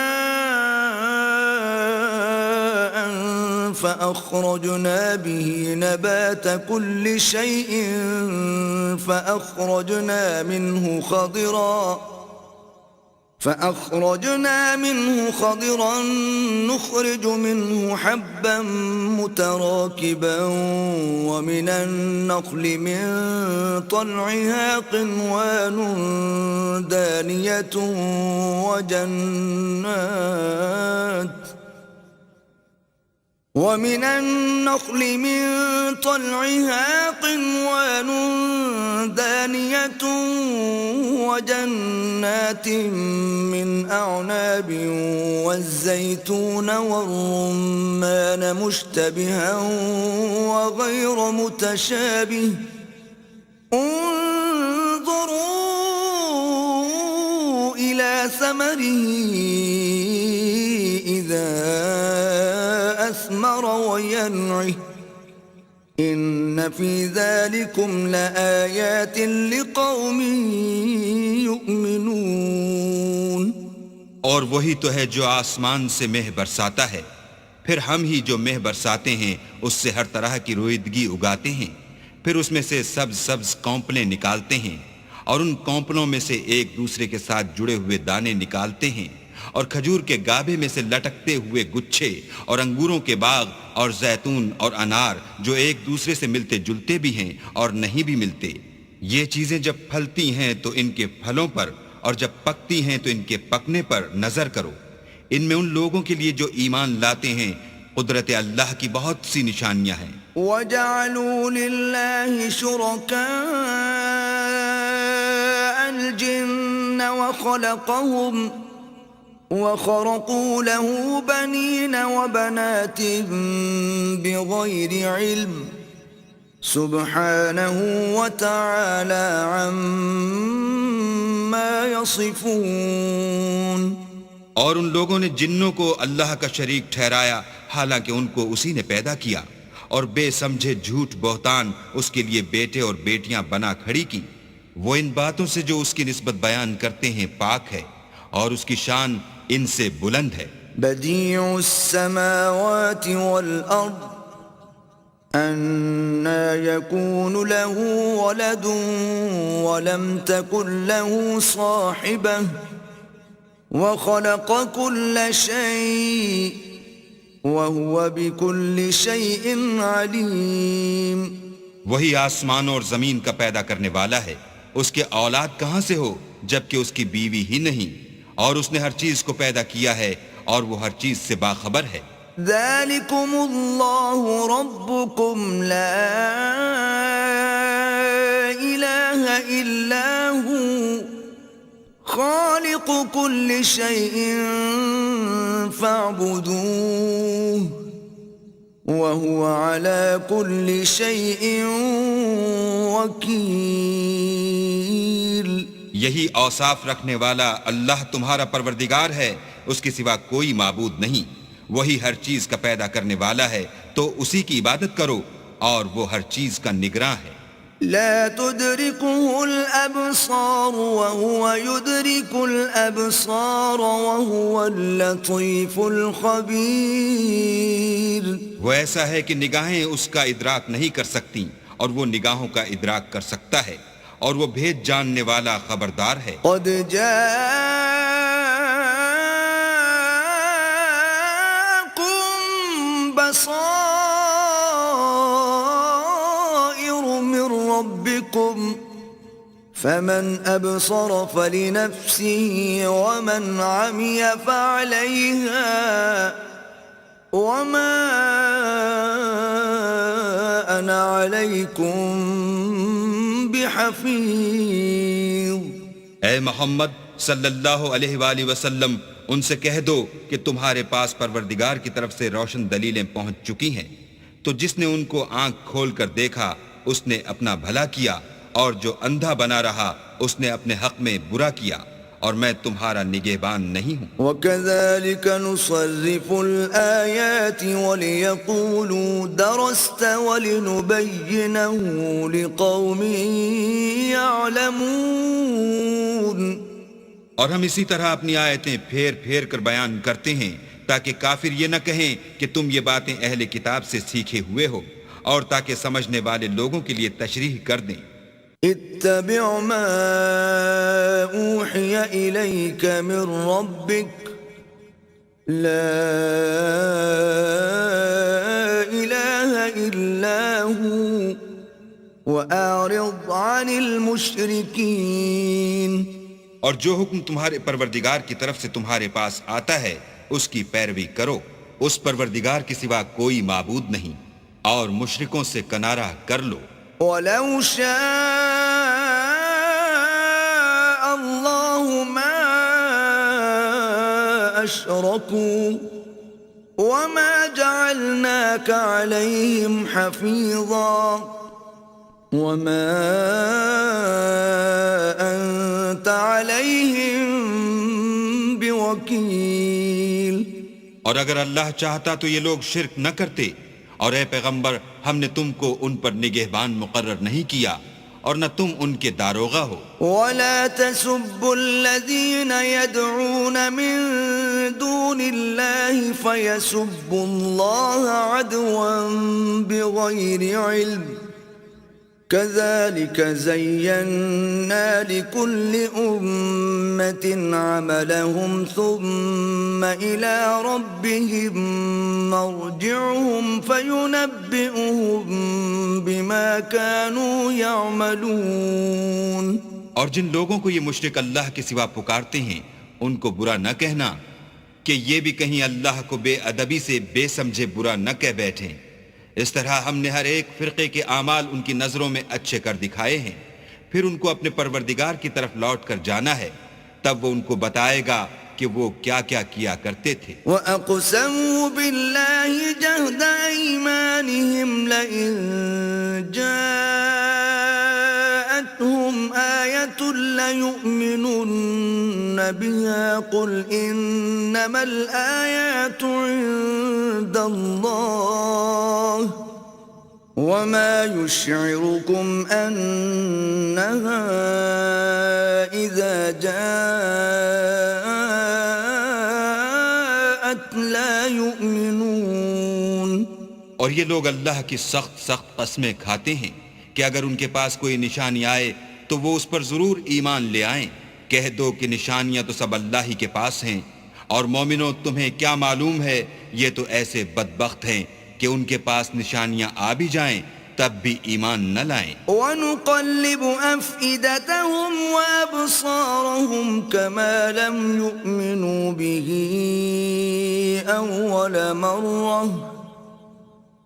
فَأَخْرَجْنَا بِهِ نَبَاتَ كُلِّ شَيْءٍ فأخرجنا منه خضرا نخرج منه حبا متراكبا ومن النخل من طلعها قنوان دانية ومن النخل من طلعها قنوان دانية وجنات من أعناب والزيتون والرمان مشتبها وغير متشابه انظروا إلى ثمره إذا أثمر وينعه إن في ذلكم لآيات لقوم يؤمنون. اور وہی تو ہے جو آسمان سے مہ برساتا ہے، پھر ہم ہی جو مہ برساتے ہیں اس سے ہر طرح کی رویدگی اگاتے ہیں، پھر اس میں سے سبز سبز کونپلیں نکالتے ہیں اور ان کونپلوں میں سے ایک دوسرے کے ساتھ جڑے ہوئے دانے نکالتے ہیں، اور کھجور کے گابے میں سے لٹکتے ہوئے گچھے، اور انگوروں کے باغ اور زیتون اور انار جو ایک دوسرے سے ملتے جلتے بھی ہیں اور نہیں بھی ملتے. یہ چیزیں جب پھلتی ہیں تو ان کے پھلوں پر، اور جب پکتی ہیں تو ان کے پکنے پر نظر کرو. ان میں ان لوگوں کے لیے جو ایمان لاتے ہیں قدرت اللہ کی بہت سی نشانیاں ہیں. وَجَعَلُوا لِلَّهِ شُرَكَاءَ الْجِنَّ وَخَرَقُوا لَهُ بَنِينَ وَبَنَاتٍ بِغَيْرِ عِلْمٍ سُبْحَانَهُ وَتَعَالَى عَمَّا يَصِفُونَ. اور ان لوگوں نے جنوں کو اللہ کا شریک ٹھہرایا حالانکہ ان کو اسی نے پیدا کیا، اور بے سمجھے جھوٹ بہتان اس کے لیے بیٹے اور بیٹیاں بنا کھڑی کی. وہ ان باتوں سے جو اس کی نسبت بیان کرتے ہیں پاک ہے، اور اس کی شان ان سے بلند ہے. بديع السماوات والأرض أنى يكون له ولد ولم تكن له صاحبة وخلق كل شيء وهو بكل شيء عليم. وہی آسمان اور زمین کا پیدا کرنے والا ہے، اس کے اولاد کہاں سے ہو جبکہ اس کی بیوی ہی نہیں، اور اس نے ہر چیز کو پیدا کیا ہے اور وہ ہر چیز سے باخبر ہے. ذَلِكُمُ اللَّهُ رَبُّكُمْ لَا إِلَٰهَ إِلَّا هُوَ خالق كل شيء فاعبدوه وهو على كل شيء وكيل. یہی اوصاف رکھنے والا اللہ تمہارا پروردگار ہے، اس کے سوا کوئی معبود نہیں. وہی ہر چیز کا پیدا کرنے والا ہے، تو اسی کی عبادت کرو، اور وہ ہر چیز کا نگراں ہے. لا تدركه الأبصار وهو يدرك الأبصار وهو اللطيف الخبير. وہ ایسا ہے کہ نگاہیں اس کا ادراک نہیں کر سکتی، اور وہ نگاہوں کا ادراک کر سکتا ہے، اور وہ بھید جاننے والا خبردار ہے. قد جاءكم بصائر من ربكم فمن أبصر فلنفسه ومن عمي فعليها وما أنا عليكم بحفيظ. اے محمد صلی اللہ علیہ وآلہ وسلم، ان سے کہہ دو کہ تمہارے پاس پروردگار کی طرف سے روشن دلیلیں پہنچ چکی ہیں، تو جس نے ان کو آنکھ کھول کر دیکھا اس نے اپنا بھلا کیا، اور جو اندھا بنا رہا اس نے اپنے حق میں برا کیا، اور میں تمہارا نگہبان نہیں ہوں. وَكَذَلِكَ نُصَرِّفُ الْآيَاتِ وَلِيَقُولُوا دَرَسْتَ وَلِنُبَيِّنَهُ لِقَوْمٍ يَعْلَمُونَ. اور ہم اسی طرح اپنی آیتیں پھیر پھیر کر بیان کرتے ہیں تاکہ کافر یہ نہ کہیں کہ تم یہ باتیں اہل کتاب سے سیکھے ہوئے ہو، اور تاکہ سمجھنے والے لوگوں کے لیے تشریح کر دیں. اتبع ما اوحی الیک من ربک لا الہ الا ہو واعرض عن المشرکین. اور جو حکم تمہارے پروردگار کی طرف سے تمہارے پاس آتا ہے اس کی پیروی کرو، اس پروردگار کے سوا کوئی معبود نہیں، اور مشرکوں سے کنارہ کر لو. وَلَوْ شَاءَ اللَّهُ مَا أَشْرَكُوا وَمَا جَعَلْنَاكَ عَلَيْهِمْ حَفِيظًا وَمَا أَنْتَ عَلَيْهِمْ بِوَكِيلٍ. اور اگر اللہ چاہتا تو یہ لوگ شرک نہ کرتے، اور اے پیغمبر ہم نے تم کو ان پر نگہبان مقرر نہیں کیا، اور نہ تم ان کے داروغہ ہو. وَلَا تَسُبُّوا الَّذِينَ يَدْعُونَ مِن دُونِ اللَّهِ فَيَسُبُّوا اللَّهَ عَدْوًا بِغَيْرِ عِلْمٍ كَذَلِكَ زَيَّنَّا لِكُلِّ أُمَّةٍ عَمَلَهُمْ ثُمَّ إِلَى رَبِّهِمْ مَرْجِعُهُمْ فَيُنَبِّئُهُم بِمَا كَانُوا يَعْمَلُونَ. اور جن لوگوں کو یہ مشرک اللہ کے سوا پکارتے ہیں ان کو برا نہ کہنا کہ یہ بھی کہیں اللہ کو بے ادبی سے بے سمجھے برا نہ کہہ بیٹھیں. اس طرح ہم نے ہر ایک فرقے کے اعمال ان کی نظروں میں اچھے کر دکھائے ہیں، پھر ان کو اپنے پروردگار کی طرف لوٹ کر جانا ہے، تب وہ ان کو بتائے گا کہ وہ کیا کیا کیا کرتے تھے. وَأَقْسَمُوا بِاللَّهِ جَهْدَ أَيْمَانِهِمْ لَئِن جَاءَتْهُمْ آيَةٌ لَيُؤْمِنُنَّ بِهَا قُلْ إِنَّمَا الْآيَاتُ عِندَ اللَّهِ وَمَا يُشْعِرُكُمْ أَنَّهَا إِذَا جَاءَتْ لَا يُؤْمِنُونَ. اور یہ لوگ اللہ کی سخت سخت قسمیں کھاتے ہیں کہ اگر ان کے پاس کوئی نشانی آئے تو وہ اس پر ضرور ایمان لے آئیں. کہہ دو کہ نشانیاں تو سب اللہ ہی کے پاس ہیں، اور مومنوں تمہیں کیا معلوم ہے یہ تو ایسے بدبخت ہیں کہ ان کے پاس نشانیاں آ بھی جائیں تب بھی ایمان نہ لائیں. وَنُقَلِّبُ أَفْئِدَتَهُمْ وَأَبْصَارَهُمْ كَمَا لَمْ يُؤْمِنُوا بِهِ أَوَّلَ مَرَّةٍ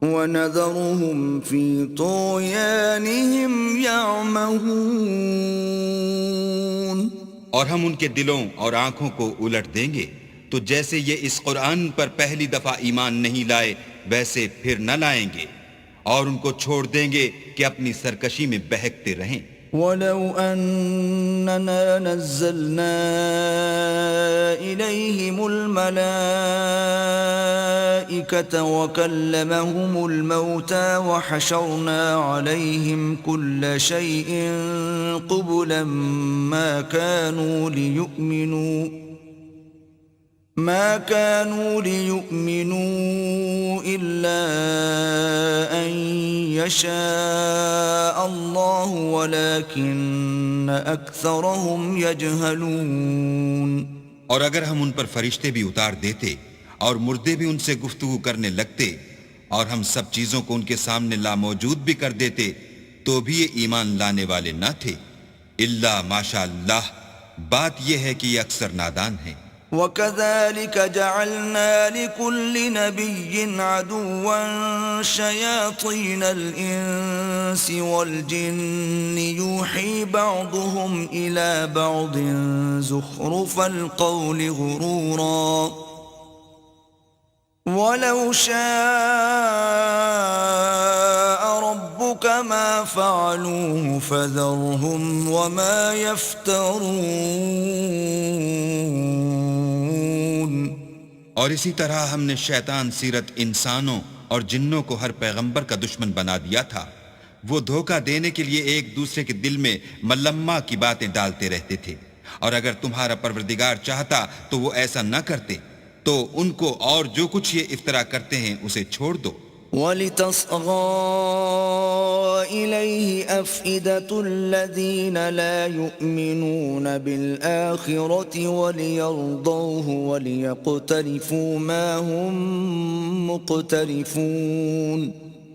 وَنَذَرُهُمْ فِي طُغْيَانِهِمْ يَعْمَهُونَ. اور ہم ان کے دلوں اور آنکھوں کو الٹ دیں گے تو جیسے یہ اس قرآن پر پہلی دفعہ ایمان نہیں لائے ویسے پھر نہ لائیں گے، اور ان کو چھوڑ دیں گے کہ اپنی سرکشی میں بہکتے رہیں۔ وَلَوْ أَنَّنَا نَزَّلْنَا إِلَيْهِمُ الْمَلَائِكَةَ وَكَلَّمَهُمُ الْمَوْتَى وَحَشَرْنَا عَلَيْهِمْ كُلَّ شَيْءٍ قُبُلًا ما كانوا ليؤمنوا إلا أن يشاء الله ولكن أكثرهم يجهلون۔ اور اگر ہم ان پر فرشتے بھی اتار دیتے اور مردے بھی ان سے گفتگو کرنے لگتے اور ہم سب چیزوں کو ان کے سامنے لاموجود بھی کر دیتے تو بھی یہ ایمان لانے والے نہ تھے، الا ماشاء اللہ، بات یہ ہے کہ یہ اکثر نادان ہیں۔ وَكَذَلِكَ جَعَلْنَا لِكُلِّ نَبِيٍّ عَدُوًّا شَيَاطِينَ الْإِنسِ وَالْجِنِّ يُوحِي بَعْضُهُمْ إِلَى بَعْضٍ زُخْرُفَ الْقَوْلِ غُرُورًا وَلَوْ شَاءَ رَبُّكَ مَا فَعَلُوهُ فَذَرْهُمْ وَمَا يَفْتَرُونَ۔ اور اسی طرح ہم نے شیطان سیرت انسانوں اور جنوں کو ہر پیغمبر کا دشمن بنا دیا تھا، وہ دھوکہ دینے کے لیے ایک دوسرے کے دل میں ملمہ کی باتیں ڈالتے رہتے تھے، اور اگر تمہارا پروردگار چاہتا تو وہ ایسا نہ کرتے، تو ان کو اور جو کچھ یہ افطرا کرتے ہیں اسے چھوڑ دو۔ وَلِتَصْغَىٰ إِلَيْهِ أَفْئِدَةُ الَّذِينَ لَا يُؤْمِنُونَ بِالْآخِرَةِ وَلِيَرْضَوْهُ وَلِيَقْتَرِفُوا مَا هُمْ مُقْتَرِفُونَ۔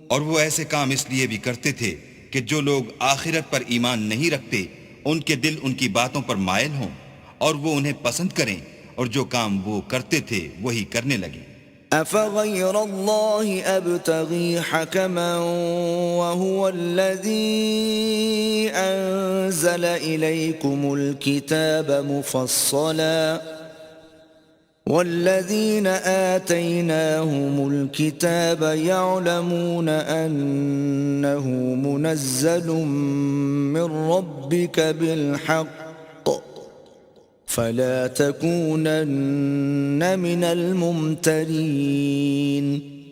اور وہ ایسے کام اس لیے بھی کرتے تھے کہ جو لوگ آخرت پر ایمان نہیں رکھتے ان کے دل ان کی باتوں پر مائل ہوں اور وہ انہیں پسند کریں، اور جو کام وہ کرتے تھے وہی کرنے لگیں۔ أَفَغَيْرَ اللَّهِ أَبْتَغِي حَكَمًا وَهُوَ الَّذِي أَنزَلَ إِلَيْكُمُ الْكِتَابَ مُفَصَّلًا وَالَّذِينَ آتَيْنَاهُمُ الْكِتَابَ يَعْلَمُونَ أَنَّهُ مُنَزَّلٌ مِّن رَّبِّكَ بِالْحَقِّ فَلَا تَكُونَنَّ مِنَ الْمُمْتَرِينَ۔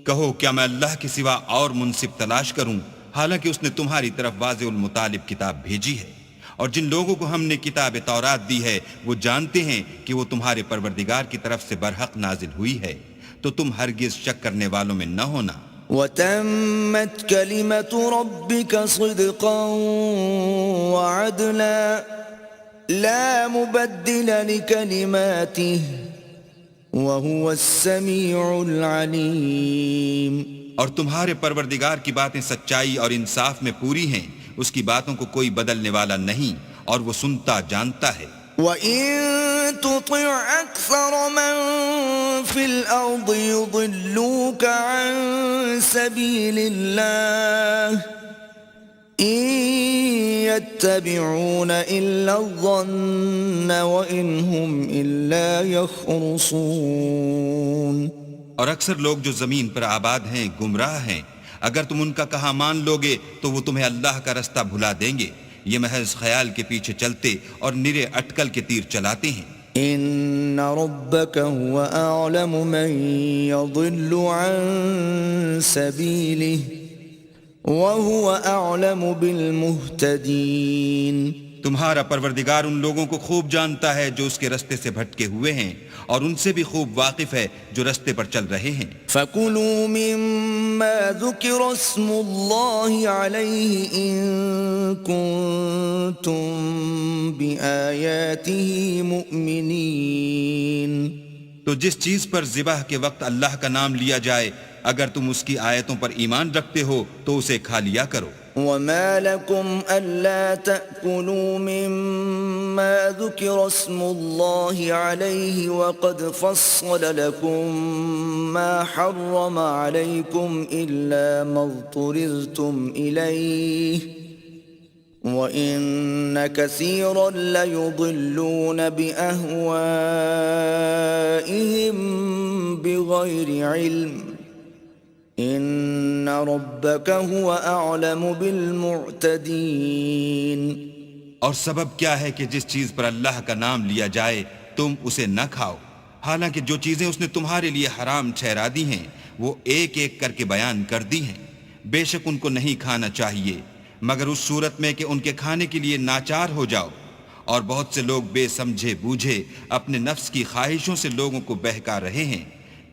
کہو کیا میں اللہ کے سوا اور منصف تلاش کروں، حالانکہ اس نے تمہاری طرف واضح المطالب کتاب بھیجی ہے، اور جن لوگوں کو ہم نے کتاب تورات دی ہے وہ جانتے ہیں کہ وہ تمہارے پروردگار کی طرف سے برحق نازل ہوئی ہے، تو تم ہرگز شک کرنے والوں میں نہ ہونا۔ وَتَمَّتْ كَلِمَةُ رَبِّكَ صِدْقًا وَعَدْلًا لا مبدل لكلماته وهو السميع العليم۔ اور تمہارے پروردگار کی باتیں سچائی اور انصاف میں پوری ہیں، اس کی باتوں کو کوئی بدلنے والا نہیں، اور وہ سنتا جانتا ہے۔ وَإِن تُطِعْ أَكْثَرَ مَن فِي الْأَرْضِ يُضِلُّوكَ عَن سَبِيلِ اللَّهِ إِن يَتَّبِعُونَ إِلَّا الظَّنَّ وَإِنْ هُمْ إِلَّا يَخْرُصُونَ۔ اور اکثر لوگ جو زمین پر آباد ہیں گمراہ ہیں، اگر تم ان کا کہا مان لوگے تو وہ تمہیں اللہ کا رستہ بھلا دیں گے، یہ محض خیال کے پیچھے چلتے اور نرے اٹکل کے تیر چلاتے ہیں۔ إِنَّ رَبَّكَ هُوَ أَعْلَمُ مَن يَضِلُّ عَن سَبِيلِهِ وَهُوَ أَعْلَمُ بِالْمُهْتَدِينَ۔ تمہارا پروردگار ان لوگوں کو خوب جانتا ہے جو اس کے رستے سے بھٹکے ہوئے ہیں، اور ان سے بھی خوب واقف ہے جو رستے پر چل رہے ہیں۔ فَكُلُوا مِمَّا ذُكِرَ اسْمُ اللَّهِ عَلَيْهِ إِن كُنتُم بِآيَاتِهِ مُؤْمِنِينَ۔ تو جس چیز پر ذبح کے وقت اللہ کا نام لیا جائے، اگر تم اس کی آیتوں پر ایمان رکھتے ہو تو اسے کھا لیا کرو۔ وَمَا لَكُمْ أَلَّا تَأْكُلُوا مِمَّا ذُكِرَ اسْمُ اللَّهِ عَلَيْهِ وَقَدْ فَصَّلَ لَكُم مَّا حَرَّمَ عَلَيْكُمْ إِلَّا مَا اضْطُرِرْتُمْ إِلَيْهِ وَإِنَّ كَثِيرًا لَيُضِلُّونَ بِأَهْوَائِهِمْ بِغَيْرِ عِلْمٍ إِنَّ رَبَّكَ هُوَ أَعْلَمُ بِالْمُعْتَدِينَ۔ اور سبب کیا ہے کہ جس چیز پر اللہ کا نام لیا جائے تم اسے نہ کھاؤ، حالانکہ جو چیزیں اس نے تمہارے لیے حرام ٹھہرا دی ہیں وہ ایک ایک کر کے بیان کر دی ہیں۔ بے شک ان کو نہیں کھانا چاہیے مگر اس صورت میں کہ ان کے کھانے کے لیے ناچار ہو جاؤ، اور بہت سے لوگ بے سمجھے بوجھے اپنے نفس کی خواہشوں سے لوگوں کو بہکا رہے ہیں۔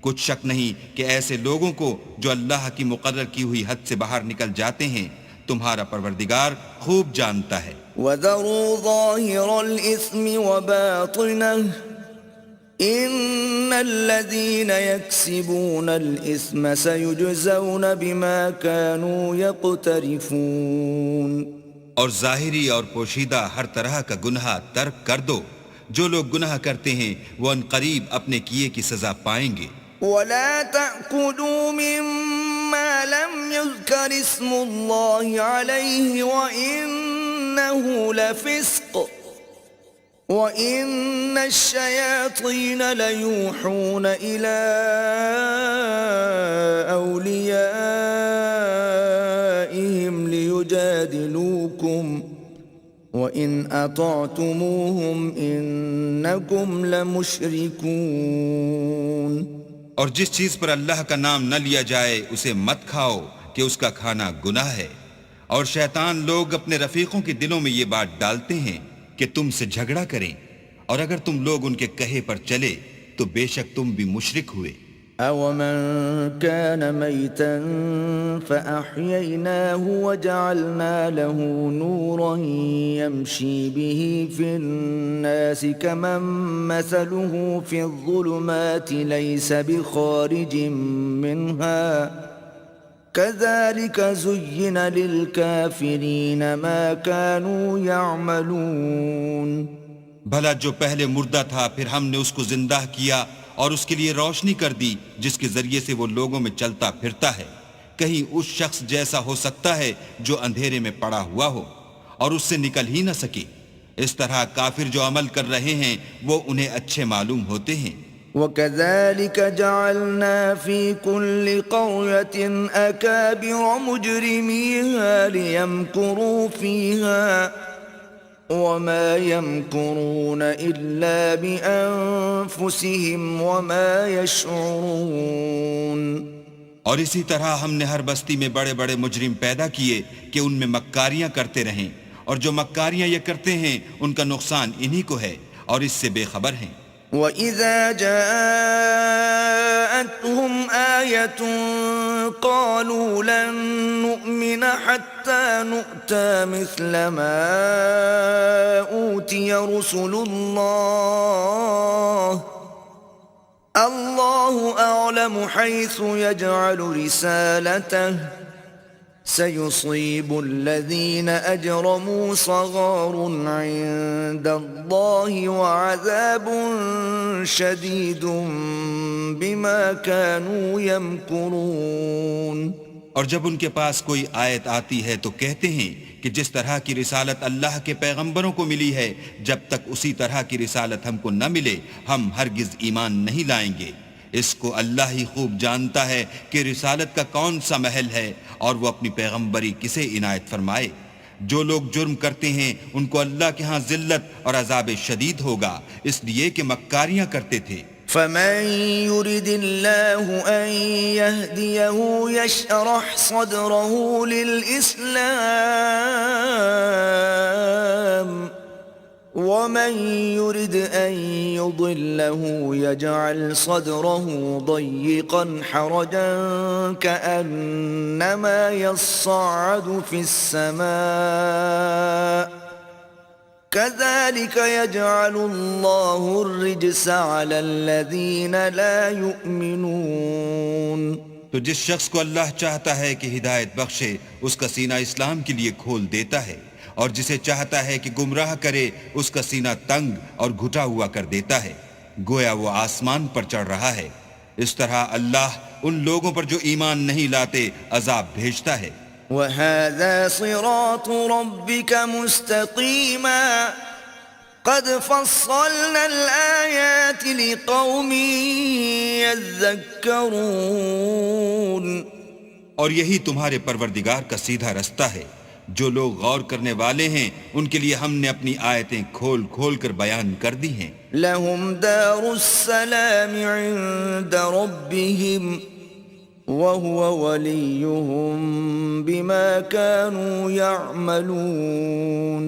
کچھ شک نہیں کہ ایسے لوگوں کو جو اللہ کی مقرر کی ہوئی حد سے باہر نکل جاتے ہیں تمہارا پروردگار خوب جانتا ہے۔ وَذَرُوا ظَاهِرَ الْإِثْمِ وَبَاطِنَهُ إِنَّ الَّذِينَ يَكْسِبُونَ الْإِثْمَ سَيُجْزَوْنَ بِمَا كَانُوا يَقْتَرِفُونَ۔ اور ظاہری اور پوشیدہ ہر طرح کا گناہ ترک کر دو، جو لوگ گناہ کرتے ہیں وہ ان قریب اپنے کیے کی سزا پائیں گے۔ وَلَا تَأْكُلُوا مِمَّا لَمْ يُذْكَرِ اسْمُ اللَّهِ عَلَيْهِ وَإِنَّهُ لَفِسْقٌ وَإِنَّ الشَّيَاطِينَ لَيُوحُونَ إِلَىٰ أَوْلِيَائِهِمْ لِيُجَادِلُوكُمْ وَإِنْ أَطَعْتُمُوهُمْ إِنَّكُمْ لَمُشْرِكُونَ۔ اور جس چیز پر اللہ کا نام نہ لیا جائے اسے مت کھاؤ کہ اس کا کھانا گناہ ہے، اور شیطان لوگ اپنے رفیقوں کے دلوں میں یہ بات ڈالتے ہیں کہ تم سے جھگڑا کریں، اور اگر تم لوگ ان کے کہے پر چلے تو بے شک تم بھی مشرک ہوئے۔ أَوَمَنْ كَانَ مَيْتًا فَأَحْيَيْنَاهُ وَجَعَلْنَا لَهُ نُورًا يَمْشِي بِهِ فِي النَّاسِ كَمَنْ مَثَلُهُ فِي الظُّلُمَاتِ لَيْسَ بِخَارِجٍ مِّنْهَا كَذَلِكَ زُيِّنَ لِلْكَافِرِينَ مَا كَانُوا يَعْمَلُونَ۔ بھلا جو پہلے مردہ تھا پھر ہم نے اس کو زندہ کیا اور اس کے لیے روشنی کر دی جس کے ذریعے سے وہ لوگوں میں چلتا پھرتا ہے، کہیں اس شخص جیسا ہو سکتا ہے جو اندھیرے میں پڑا ہوا ہو اور اس سے نکل ہی نہ سکے۔ اس طرح کافر جو عمل کر رہے ہیں وہ انہیں اچھے معلوم ہوتے ہیں۔ وَكَذَلِكَ جَعَلْنَا فِي كُلِّ قَرْيَةٍ أَكَابِرَ مُجْرِمِيهَا لِيَمْكُرُوا فِيهَا وَمَا يَمْكُرُونَ إِلَّا بِأَنفُسِهِمْ وَمَا يَشْعُرُونَ۔ اور اسی طرح ہم نے ہر بستی میں بڑے بڑے مجرم پیدا کیے کہ ان میں مکاریاں کرتے رہیں، اور جو مکاریاں یہ کرتے ہیں ان کا نقصان انہی کو ہے اور اس سے بے خبر ہیں۔ وَإِذَا جَاءَتْهُمْ آيَةٌ قَالُوا لَن نُّؤْمِنَ حَتَّى نُؤْتَىٰ مِثْلَ مَا أُوتِيَ رُسُلُ اللَّهِ أَعْلَمُ حَيْثُ يَجْعَلُ رِسَالَتَهُ سَيُصِيبُ الَّذِينَ أَجْرَمُوا صَغَارٌ عِندَ اللَّهِ وَعَذَابٌ شَدِيدٌ بِمَا كَانُوا يَمْكُرُونَ۔ اور جب ان کے پاس کوئی آیت آتی ہے تو کہتے ہیں کہ جس طرح کی رسالت اللہ کے پیغمبروں کو ملی ہے جب تک اسی طرح کی رسالت ہم کو نہ ملے ہم ہرگز ایمان نہیں لائیں گے۔ اس کو اللہ ہی خوب جانتا ہے کہ رسالت کا کون سا محل ہے اور وہ اپنی پیغمبری کسے عنایت فرمائے۔ جو لوگ جرم کرتے ہیں ان کو اللہ کے ہاں ذلت اور عذاب شدید ہوگا، اس لیے کہ مکاریاں کرتے تھے۔ فَمَن يُرِدِ اللَّهُ أَن يَهْدِيَهُ يَشْرَحْ صَدْرَهُ لِلْإِسْلَامِ وَمَن يُرِدْ أَن يُضِلَّهُ يَجْعَلْ صَدْرَهُ ضَيِّقًا حَرَجًا كَأَنَّمَا يَصَّعَّدُ فِي السَّمَاءِ كَذَلِكَ يَجْعَلُ اللَّهُ الرِّجْسَ عَلَى الَّذِينَ لَا يُؤْمِنُونَ۔ تو جس شخص کو اللہ چاہتا ہے کہ ہدایت بخشے اس کا سینہ اسلام کے لیے کھول دیتا ہے، اور جسے چاہتا ہے کہ گمراہ کرے اس کا سینہ تنگ اور گھٹا ہوا کر دیتا ہے، گویا وہ آسمان پر چڑھ رہا ہے۔ اس طرح اللہ ان لوگوں پر جو ایمان نہیں لاتے عذاب بھیجتا ہے۔ وهذا صراط ربك مستقيما قد فصلنا الآيات لقوم يذكرون. اور یہی تمہارے پروردگار کا سیدھا رستہ ہے. جو لوگ غور کرنے والے ہیں ان کے لیے ہم نے اپنی آیتیں کھول کھول کر بیان کر دی ہیں. لهم دار السلام عند ربهم وهو وليهم بما كانوا يعملون.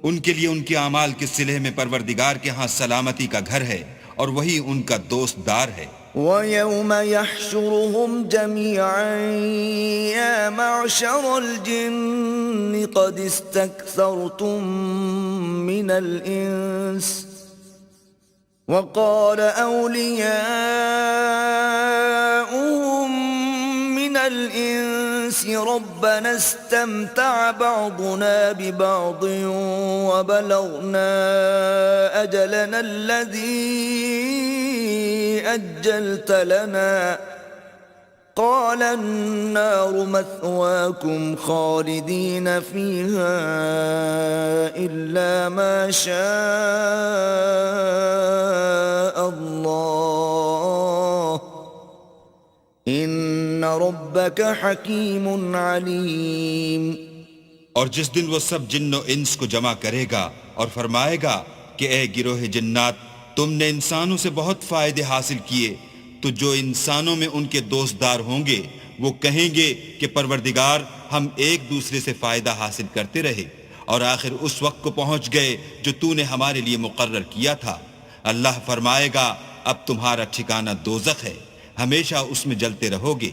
ان کے لیے ان کے اعمال کے صلح میں پروردگار کے ہاں سلامتی کا گھر ہے اور وہی ان کا دوست دار ہے. وَيَوْمَ يَحْشُرُهُمْ جَمِيعًا يَا مَعْشَرَ الْجِنِّ قَدِ اسْتَكْثَرْتُم مِّنَ الْإِنسِ وَقَالَ أَوْلِيَاؤُهُم مِّنَ الْإِنسِ رَبَّنَا اسْتَمْتَعَ بَعْضُنَا بِبَعْضٍ وَبَلَغْنَا أَجَلَنَا الَّذِي أجلت لنا قال النار مثواكم خالدين فيها إلا ما شاء الله إن ربك حكيم عليم. اور جس دن وہ سب جن و انس کو جمع کرے گا اور فرمائے گا کہ اے گروہ جنات، تم نے انسانوں سے بہت فائدے حاصل کیے، تو جو انسانوں میں ان کے دوست دار ہوں گے وہ کہیں گے کہ پروردگار ہم ایک دوسرے سے فائدہ حاصل کرتے رہے اور آخر اس وقت کو پہنچ گئے جو تو نے ہمارے لیے مقرر کیا تھا. اللہ فرمائے گا اب تمہارا ٹھکانہ دوزخ ہے، ہمیشہ اس میں جلتے رہو گے،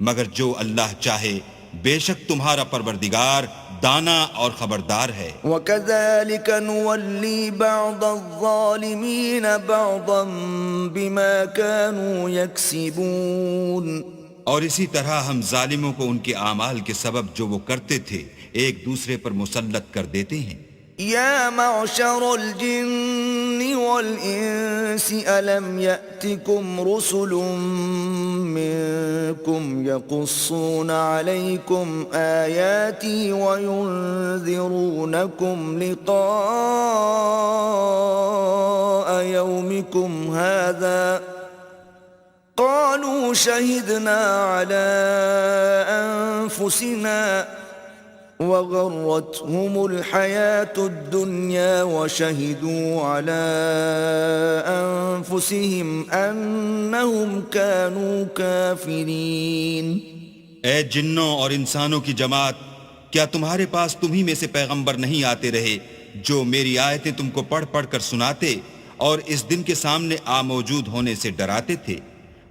مگر جو اللہ چاہے بے شک تمہارا پروردگار دانا اور خبردار ہے. وَكَذَلِكَ نُوَلِّي بَعْضَ الظَّالِمِينَ بَعْضًا بِمَا كَانُوا يَكْسِبُونَ. اور اسی طرح ہم ظالموں کو ان کے اعمال کے سبب جو وہ کرتے تھے ایک دوسرے پر مسلط کر دیتے ہیں. يا معشر الجن والإنس ألم يأتكم رسل منكم يقصون عليكم آياتي وينذرونكم لقاء يومكم هذا قالوا شهدنا على أنفسنا وغرتهم الحياة الدنيا وشهدوا على أنفسهم أنهم كانوا كافرين. اے جنوں اور انسانوں کی جماعت، کیا تمہارے پاس تمہیں میں سے پیغمبر نہیں آتے رہے جو میری آیتیں تم کو پڑھ پڑھ کر سناتے اور اس دن کے سامنے موجود ہونے سے ڈراتے تھے؟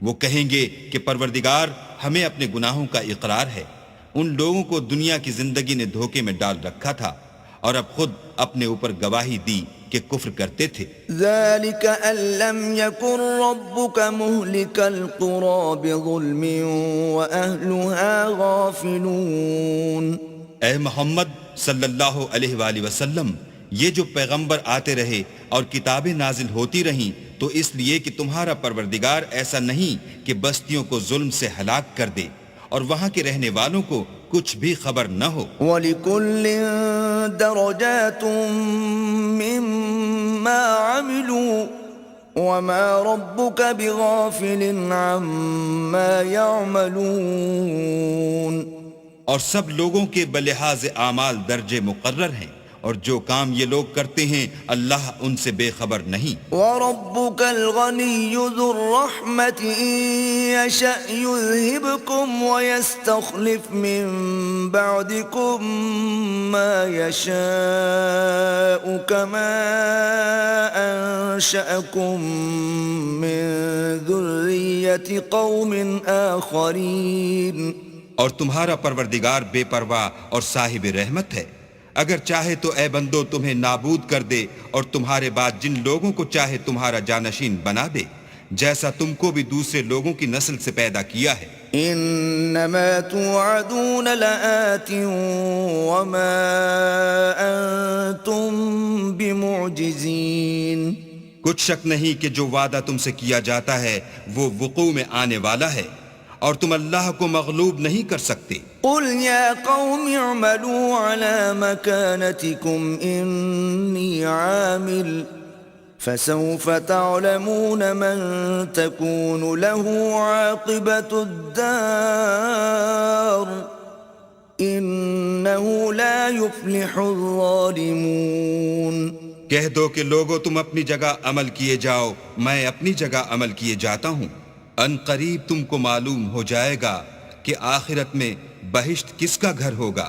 وہ کہیں گے کہ پروردگار ہمیں اپنے گناہوں کا اقرار ہے، ان لوگوں کو دنیا کی زندگی نے دھوکے میں ڈال رکھا تھا اور اب خود اپنے اوپر گواہی دی کہ کفر کرتے تھے. ذَلِكَ أَن لَّمْ يَكُن رَّبُّكَ مُهْلِكَ الْقُرَىٰ بِظُلْمٍ وَأَهْلُهَا غَافِلُونَ. اے محمد صلی اللہ علیہ وآلہ وسلم، یہ جو پیغمبر آتے رہے اور کتابیں نازل ہوتی رہیں تو اس لیے کہ تمہارا پروردگار ایسا نہیں کہ بستیوں کو ظلم سے ہلاک کر دے اور وہاں کے رہنے والوں کو کچھ بھی خبر نہ ہو. وَلِكُلٍّ دَرَجَاتٌ مِّمَّا عَمِلُوا وَمَا رَبُّكَ بِغَافِلٍ عَمَّا يَعْمَلُونَ. اور سب لوگوں کے بلحاظ اعمال درجے مقرر ہیں اور جو کام یہ لوگ کرتے ہیں اللہ ان سے بے خبر نہیں. وَرَبُّكَ الْغَنِيُّ ذُو الرَّحْمَةِ إِن يَشَأْ يُذْهِبْكُمْ وَيَسْتَخْلِفْ مِن بَعْدِكُم مَّا يَشَاءُ كَمَا أَنشَأَكُم مِّن ذُرِّيَّةِ قَوْمٍ آخَرِينَ. اور تمہارا پروردگار بے پرواہ اور صاحب رحمت ہے، اگر چاہے تو اے بندو تمہیں نابود کر دے اور تمہارے بعد جن لوگوں کو چاہے تمہارا جانشین بنا دے، جیسا تم کو بھی دوسرے لوگوں کی نسل سے پیدا کیا ہے. انما توعدون لآت وما انتم بمعجزین. کچھ شک نہیں کہ جو وعدہ تم سے کیا جاتا ہے وہ وقوع میں آنے والا ہے اور تم اللہ کو مغلوب نہیں کر سکتے۔ قل يا قوم اعملوا على مكانتكم إني عامل فسوف تعلمون من تكون له عاقبة الدار إنه لا يفلح الظالمون۔ کہہ دو کہ لوگو تم اپنی جگہ عمل کیے جاؤ، میں اپنی جگہ عمل کیے جاتا ہوں، ان قریب تم کو معلوم ہو جائے گا کہ آخرت میں بہشت کس کا گھر ہوگا،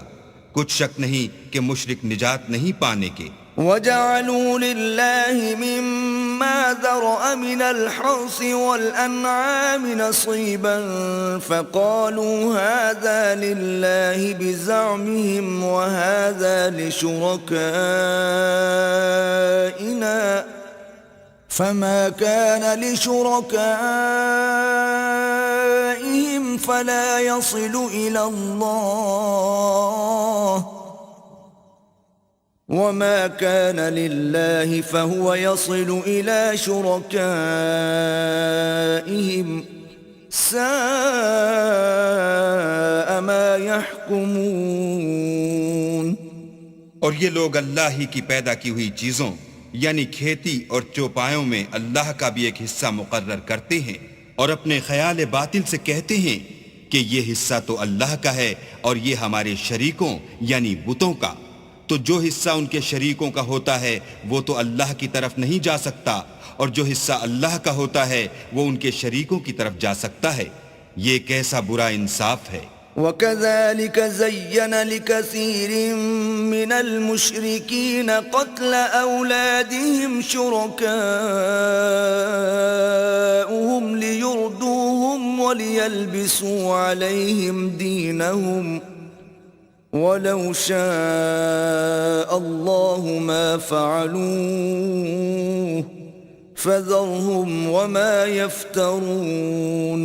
کچھ شک نہیں کہ مشرک نجات نہیں پانے کے۔ وَجَعَلُوا لِلَّهِ مِمَّا ذَرَأَ مِنَ الْحَرْثِ وَالْأَنْعَامِ نَصِيبًا فَقَالُوا هَذَا لِلَّهِ بِزَعْمِهِمْ وَهَذَا لِشُرَكَائِنَا فَمَا كَانَ لِشُرَكَائِهِمْ فَلَا يَصِلُ إِلَى اللَّهِ وما كان لله فهو يصل إلى شركائهم ساء ما يحكمون۔ اور یہ لوگ اللہ ہی کی پیدا کی ہوئی چیزوں یعنی کھیتی اور چوپایوں میں اللہ کا بھی ایک حصہ مقرر کرتے ہیں اور اپنے خیال باطل سے کہتے ہیں کہ یہ حصہ تو اللہ کا ہے اور یہ ہمارے شریکوں یعنی بتوں کا، تو جو حصہ ان کے شریکوں کا ہوتا ہے وہ تو اللہ کی طرف نہیں جا سکتا، اور جو حصہ اللہ کا ہوتا ہے وہ ان کے شریکوں کی طرف جا سکتا ہے۔ یہ کیسا برا انصاف ہے۔ وَكَذَلِكَ زَيَّنَ لِكَثِيرٍ مِّنَ الْمُشْرِكِينَ قَتْلَ أَوْلَادِهِمْ شُرَكَاؤُهُمْ لِيُرْدُوهُمْ وَلِيَلْبِسُوا عَلَيْهِمْ دِينَهُمْ وَلَوْ شَاءَ اللَّهُ مَا فَعَلُوهُ فَذَرْهُمْ وَمَا يَفْتَرُونَ۔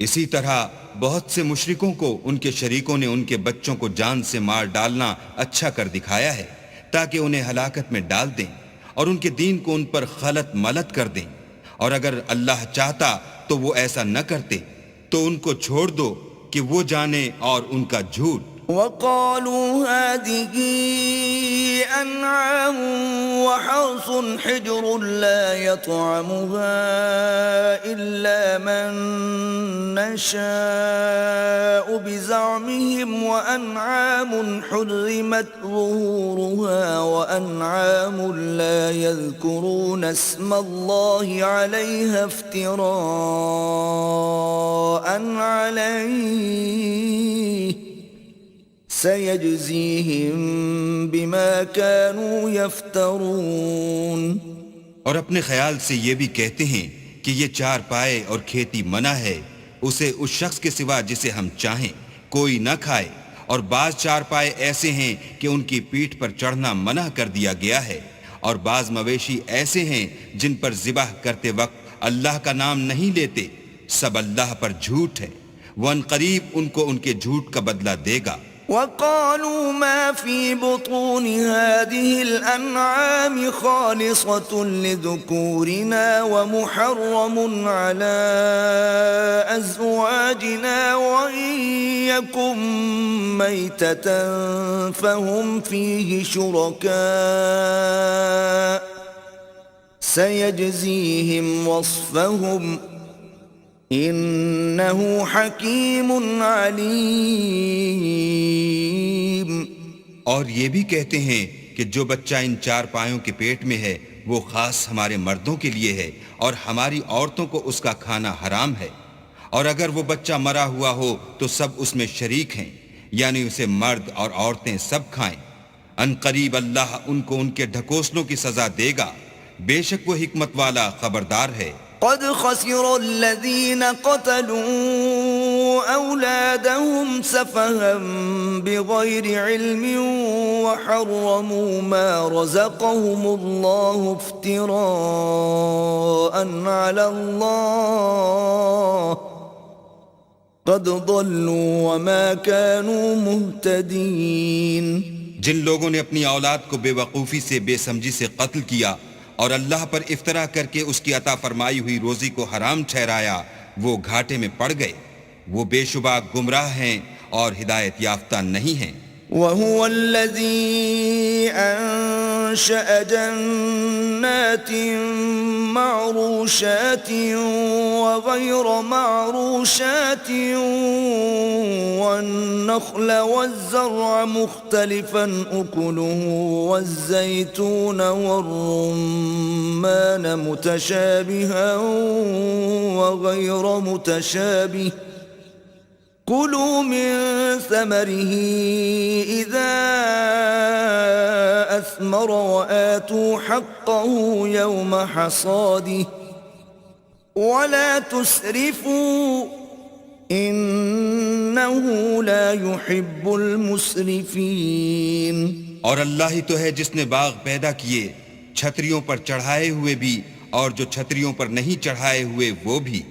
اسی طرح بہت سے مشرکوں کو ان کے شریکوں نے ان کے بچوں کو جان سے مار ڈالنا اچھا کر دکھایا ہے تاکہ انہیں ہلاکت میں ڈال دیں اور ان کے دین کو ان پر خلط ملط کر دیں، اور اگر اللہ چاہتا تو وہ ایسا نہ کرتے، تو ان کو چھوڑ دو کہ وہ جانے اور ان کا جھوٹ۔ وَقَالُوا هَذِهِ أَنْعَامٌ وَحَرْثٌ حِجْرٌ لَا يَطْعَمُهَا إِلَّا مَن نَّشَاءُ بِزَعْمِهِمْ وَأَنْعَامٌ حُرِّمَتْ ظُهُورُهَا وَأَنْعَامٌ لَا يَذْكُرُونَ اسْمَ اللَّهِ عَلَيْهَا افْتِرَاءً عَلَيْهِ سَيَجْزِيهِمْ بِمَا كَانُوا يَفْتَرُونَ۔ اور اپنے خیال سے یہ بھی کہتے ہیں کہ یہ چار پائے اور کھیتی منع ہے، اسے اس شخص کے سوا جسے ہم چاہیں کوئی نہ کھائے، اور بعض چار پائے ایسے ہیں کہ ان کی پیٹھ پر چڑھنا منع کر دیا گیا ہے، اور بعض مویشی ایسے ہیں جن پر ذبح کرتے وقت اللہ کا نام نہیں لیتے، سب اللہ پر جھوٹ ہے، وہ ان قریب ان کو ان کے جھوٹ کا بدلہ دے گا۔ وَقَالُوا مَا فِي بُطُونِ هَذِهِ الْأَنْعَامِ خَالِصَةٌ لِذُكُورِنَا وَمُحَرَّمٌ عَلَىٰ أَزْوَاجِنَا وَإِن يَكُن مَّيْتَةً فَهُمْ فِيهِ شُرَكَاءُ سَيَجْزِيهِمْ وَصْفَهُمْ انہو حکیم علیم۔ اور یہ بھی کہتے ہیں کہ جو بچہ ان چار پایوں کے پیٹ میں ہے وہ خاص ہمارے مردوں کے لیے ہے اور ہماری عورتوں کو اس کا کھانا حرام ہے، اور اگر وہ بچہ مرا ہوا ہو تو سب اس میں شریک ہیں، یعنی اسے مرد اور عورتیں سب کھائیں۔ ان قریب اللہ ان کو ان کے ڈھکوسلوں کی سزا دے گا، بے شک وہ حکمت والا خبردار ہے۔ قد خسر الذين قتلوا أولادهم سفها بغير علم وحرموا ما رزقهم الله افتراء على الله قد ضلوا وما كانوا مهتدين۔ جن لوگوں نے اپنی اولاد کو بے وقوفی سے بے سمجھی سے قتل کیا اور اللہ پر افطرا کر کے اس کی عطا فرمائی ہوئی روزی کو حرام ٹھہرایا، وہ گھاٹے میں پڑ گئے، وہ بے شبہ گمراہ ہیں اور ہدایت یافتہ نہیں ہیں۔ وهو الذي أنشأ جنات معروشات وغير معروشات والنخل والزرع مختلفا أكله والزيتون والرمان متشابها وغير متشابه كلوا من ثمره إذا أثمر وآتوا حقه يوم حصاده ولا تسرفوا إنه لا يحب المسرفين۔ اور اللہ ہی تو ہے جس نے باغ پیدا کیے، چھتریوں پر چڑھائے ہوئے بھی اور جو چھتریوں پر نہیں چڑھائے ہوئے وہ بھی،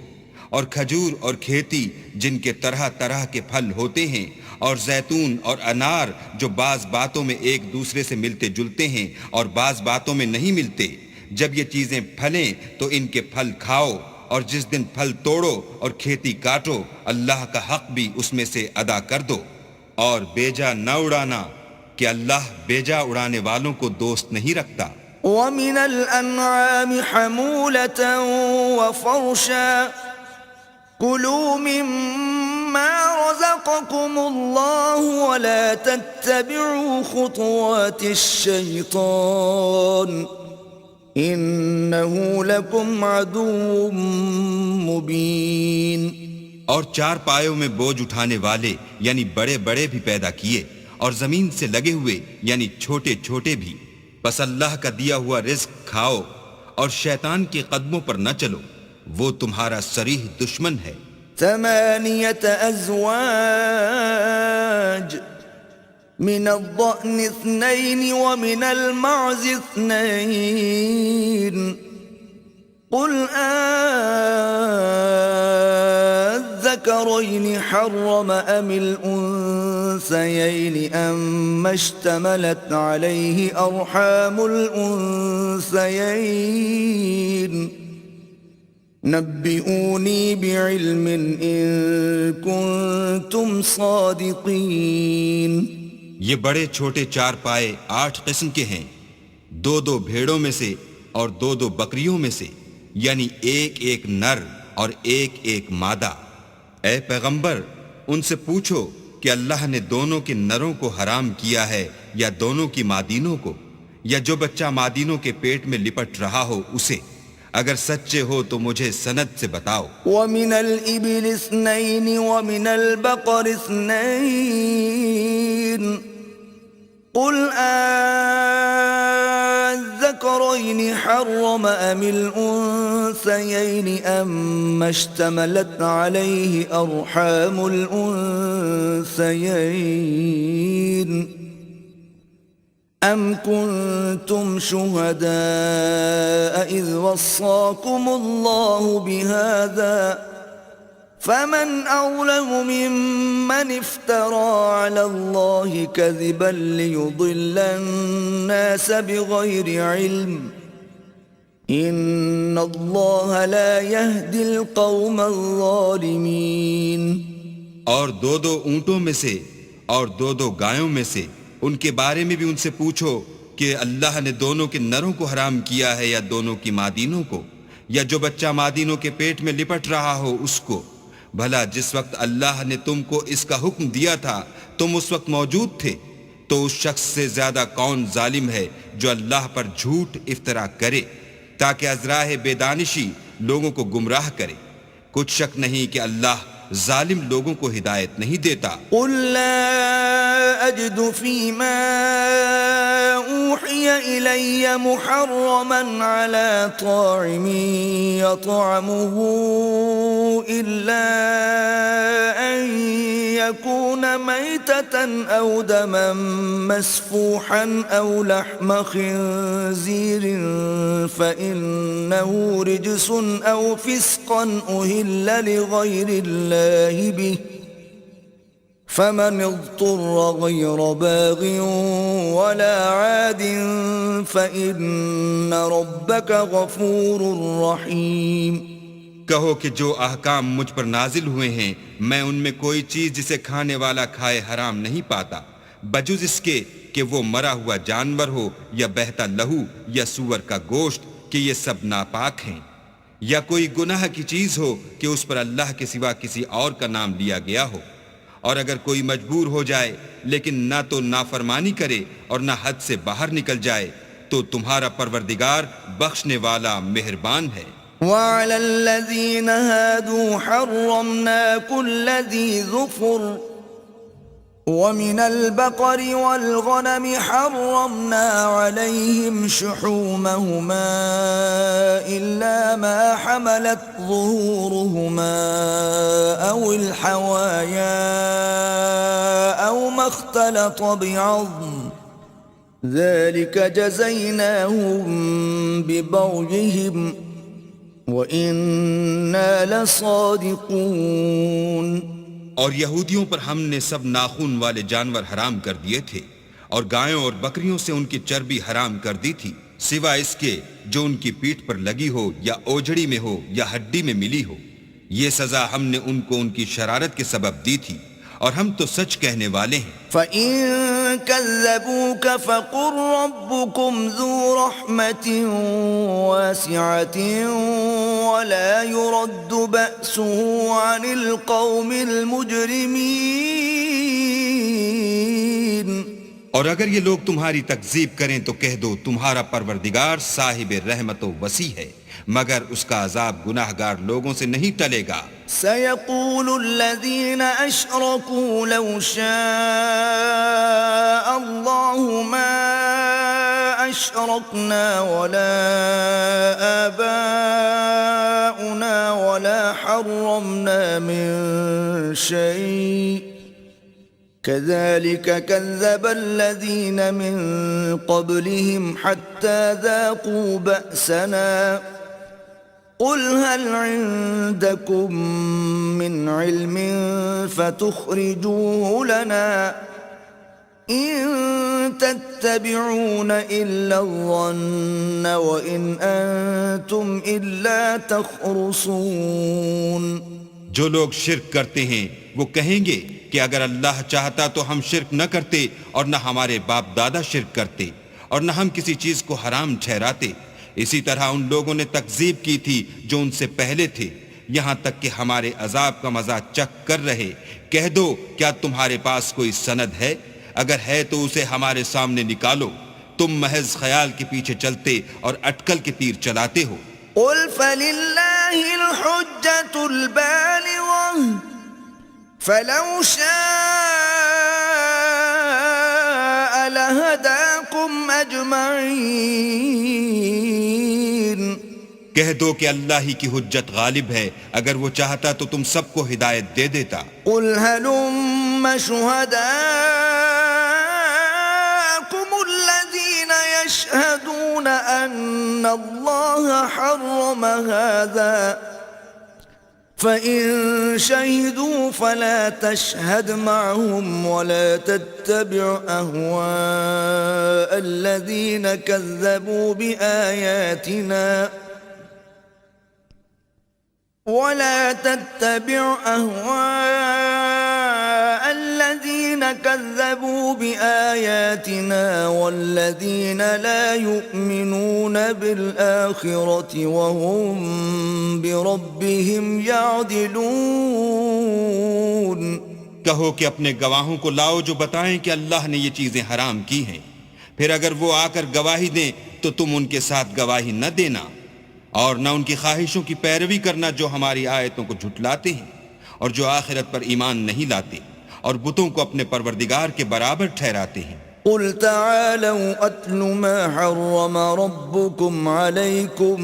اور کھجور اور کھیتی جن کے طرح طرح کے پھل ہوتے ہیں، اور زیتون اور انار جو بعض باتوں میں ایک دوسرے سے ملتے جلتے ہیں اور بعض باتوں میں نہیں ملتے۔ جب یہ چیزیں پھلیں تو ان کے پھل کھاؤ، اور جس دن پھل توڑو اور کھیتی کاٹو اللہ کا حق بھی اس میں سے ادا کر دو، اور بیجا نہ اڑانا کہ اللہ بیجا اڑانے والوں کو دوست نہیں رکھتا۔ ومن الأنعام حمولة وفرشا كلوا مما رزقكم الله ولا تتبعوا خطوات الشيطان إنه لكم عدو مبين۔ اور چار پایوں میں بوجھ اٹھانے والے یعنی بڑے بڑے بھی پیدا کیے، اور زمین سے لگے ہوئے یعنی چھوٹے چھوٹے بھی، بس اللہ کا دیا ہوا رزق کھاؤ اور شیطان کے قدموں پر نہ چلو، وہ تمہارا صریح دشمن ہے۔ 8 أزواج من الضأن 2 ومن المعز 2 قل الذكرين حرم أم الأنثيين أما اشتملت عليه أرحام الأنثيين نبئوني بعلم إن كنتم صادقين۔ یہ بڑے چھوٹے چار پائے 8 قسم کے ہیں، 2 بھیڑوں میں سے اور 2 بکریوں میں سے، یعنی ایک نر اور ایک مادہ۔ اے پیغمبر ان سے پوچھو کہ اللہ نے دونوں کے نروں کو حرام کیا ہے یا دونوں کی مادینوں کو، یا جو بچہ مادینوں کے پیٹ میں لپٹ رہا ہو اسے، اگر سچے ہو تو مجھے سند سے بتاؤ۔ ومن الإبل 2 ومن البقر 2 قل الذكرين حرم أم الأنثيين أما اشتملت عليه أرحام الأنثيين أم كنتم شهداء إذ وصاكم الله بهذا فمن أظلم ممن افترى على الله كذبا ليضل الناس بغير علم إن الله لا يهدي القوم الظالمين۔ اور 2 اونٹوں میں سے اور 2 گایوں میں سے ان کے بارے میں بھی ان سے پوچھو کہ اللہ نے دونوں کے نروں کو حرام کیا ہے یا دونوں کی مادینوں کو، یا جو بچہ مادینوں کے پیٹ میں لپٹ رہا ہو اس کو۔ بھلا جس وقت اللہ نے تم کو اس کا حکم دیا تھا تم اس وقت موجود تھے، تو اس شخص سے زیادہ کون ظالم ہے جو اللہ پر جھوٹ افترا کرے تاکہ از راہ بے دانشی لوگوں کو گمراہ کرے۔ کچھ شک نہیں کہ اللہ ظالم لوگوں کو ہدایت نہیں دیتا۔ قل لا أجد فيما أوحي إلي محرما على طاعم يطعمه إلا أن يكون ميتة أو دما مسفوحا أو لحم خنزير فإنه رجس أو فسقا أهل لغير الله به فمن اضطر غير باغ ولا عاد فإن ربك غفور رحيم۔ کہو کہ جو احکام مجھ پر نازل ہوئے ہیں میں ان میں کوئی چیز جسے کھانے والا کھائے حرام نہیں پاتا بجز اس کے کہ وہ مرا ہوا جانور ہو یا بہتا لہو یا سور کا گوشت کہ یہ سب ناپاک ہیں، یا کوئی گناہ کی چیز ہو کہ اس پر اللہ کے سوا کسی اور کا نام لیا گیا ہو، اور اگر کوئی مجبور ہو جائے لیکن نہ تو نافرمانی کرے اور نہ حد سے باہر نکل جائے تو تمہارا پروردگار بخشنے والا مہربان ہے۔ وعلى الذين هادوا حرمنا كل ذي ظفر ومن البقر والغنم حرمنا عليهم شحومهما إلا ما حملت ظهورهما أو الحوايا أو ما اختلط بعظم ذلك جزيناهم ببغيهم وَإِنَّا لَصَادِقُونَ۔ اور یہودیوں پر ہم نے سب ناخون والے جانور حرام کر دیے تھے اور گایوں اور بکریوں سے ان کی چربی حرام کر دی تھی سوا اس کے جو ان کی پیٹھ پر لگی ہو یا اوجڑی میں ہو یا ہڈی میں ملی ہو، یہ سزا ہم نے ان کو ان کی شرارت کے سبب دی تھی اور ہم تو سچ کہنے والے ہیں۔ فَإِن كَذَّبُوكَ فَقُلْ رَبُّكُمْ ذُو رَحْمَةٍ وَاسِعَةٍ وَلَا يُرَدُّ بَأْسُهُ عَنِ الْقَوْمِ الْمُجْرِمِينَ۔ اور اگر یہ لوگ تمہاری تکذیب کریں تو کہہ دو تمہارا پروردگار صاحب رحمت و وسیع ہے، مگر اس کا عذاب گناہگار لوگوں سے نہیں ٹلے گا۔ سَيَقُولُ الَّذِينَ أَشْرَكُوا لَوْ شَاءَ اللَّهُ مَا أَشْرَكْنَا وَلَا آبَاؤُنَا وَلَا حَرَّمْنَا مِن شَيْءٍ كَذَلِكَ كَذَّبَ الَّذِينَ مِن قَبْلِهِمْ حَتَّى ذَاقُوا بَأْسَنَا قُلْ هَلْ عِندَكُم مِّنْ عِلْمٍ فَتُخْرِجُوهُ لَنَا إِن تَتَّبِعُونَ إِلَّا الظَّنَّ وَإِنْ أَنتُمْ إِلَّا تَخْرُصُونَ۔ جو لوگ شرک کرتے ہیں وہ کہیں گے کہ اگر اللہ چاہتا تو ہم شرک نہ کرتے اور نہ ہمارے باپ دادا شرک کرتے اور نہ ہم کسی چیز کو حرام ٹھہراتے۔ اسی طرح ان لوگوں نے تکذیب کی تھی جو ان سے پہلے تھے، یہاں تک کہ ہمارے عذاب کا مزہ چکھ کر رہے۔ کہہ دو کیا تمہارے پاس کوئی سند ہے؟ اگر ہے تو اسے ہمارے سامنے نکالو، تم محض خیال کے پیچھے چلتے اور اٹکل کے تیر چلاتے ہو۔ قُلْ فَلِلَّهِ الْحُجَّةُ الْبَالِغَةُ فَلَوْ شَاءَ لَهَدَاكُمْ أَجْمَعِينَ۔ کہہ دو کہ اللہ ہی کی حجت غالب ہے، اگر وہ چاہتا تو تم سب کو ہدایت دے دیتا۔ قُلْ هَلُمَّ شُهَدَاءَكُمُ الَّذِينَ يَشْهَدُونَ أَنَّ اللَّهَ حَرَّمَ هَذَا فَإِن شَهِدُوا فَلَا تَشْهَدْ مَعَهُمْ وَلَا تَتَّبِعْ أَهْوَاءَ الَّذِينَ كَذَّبُوا بِآيَاتِنَا وَالَّذِينَ لَا يُؤْمِنُونَ بِالْآخِرَةِ وَهُمْ بِرَبِّهِمْ يَعْدِلُونَ۔ کہو کہ اپنے گواہوں کو لاؤ جو بتائیں کہ اللہ نے یہ چیزیں حرام کی ہیں، پھر اگر وہ آ کر گواہی دیں تو تم ان کے ساتھ گواہی نہ دینا اور نہ ان کی خواہشوں کی پیروی کرنا جو ہماری آیتوں کو جھٹلاتے ہیں اور جو آخرت پر ایمان نہیں لاتے اور بتوں کو اپنے پروردگار کے برابر ٹھہراتے ہیں۔ قُلْ تَعَالَوْا أَتْلُ مَا حَرَّمَ رَبُّكُمْ عَلَيْكُمْ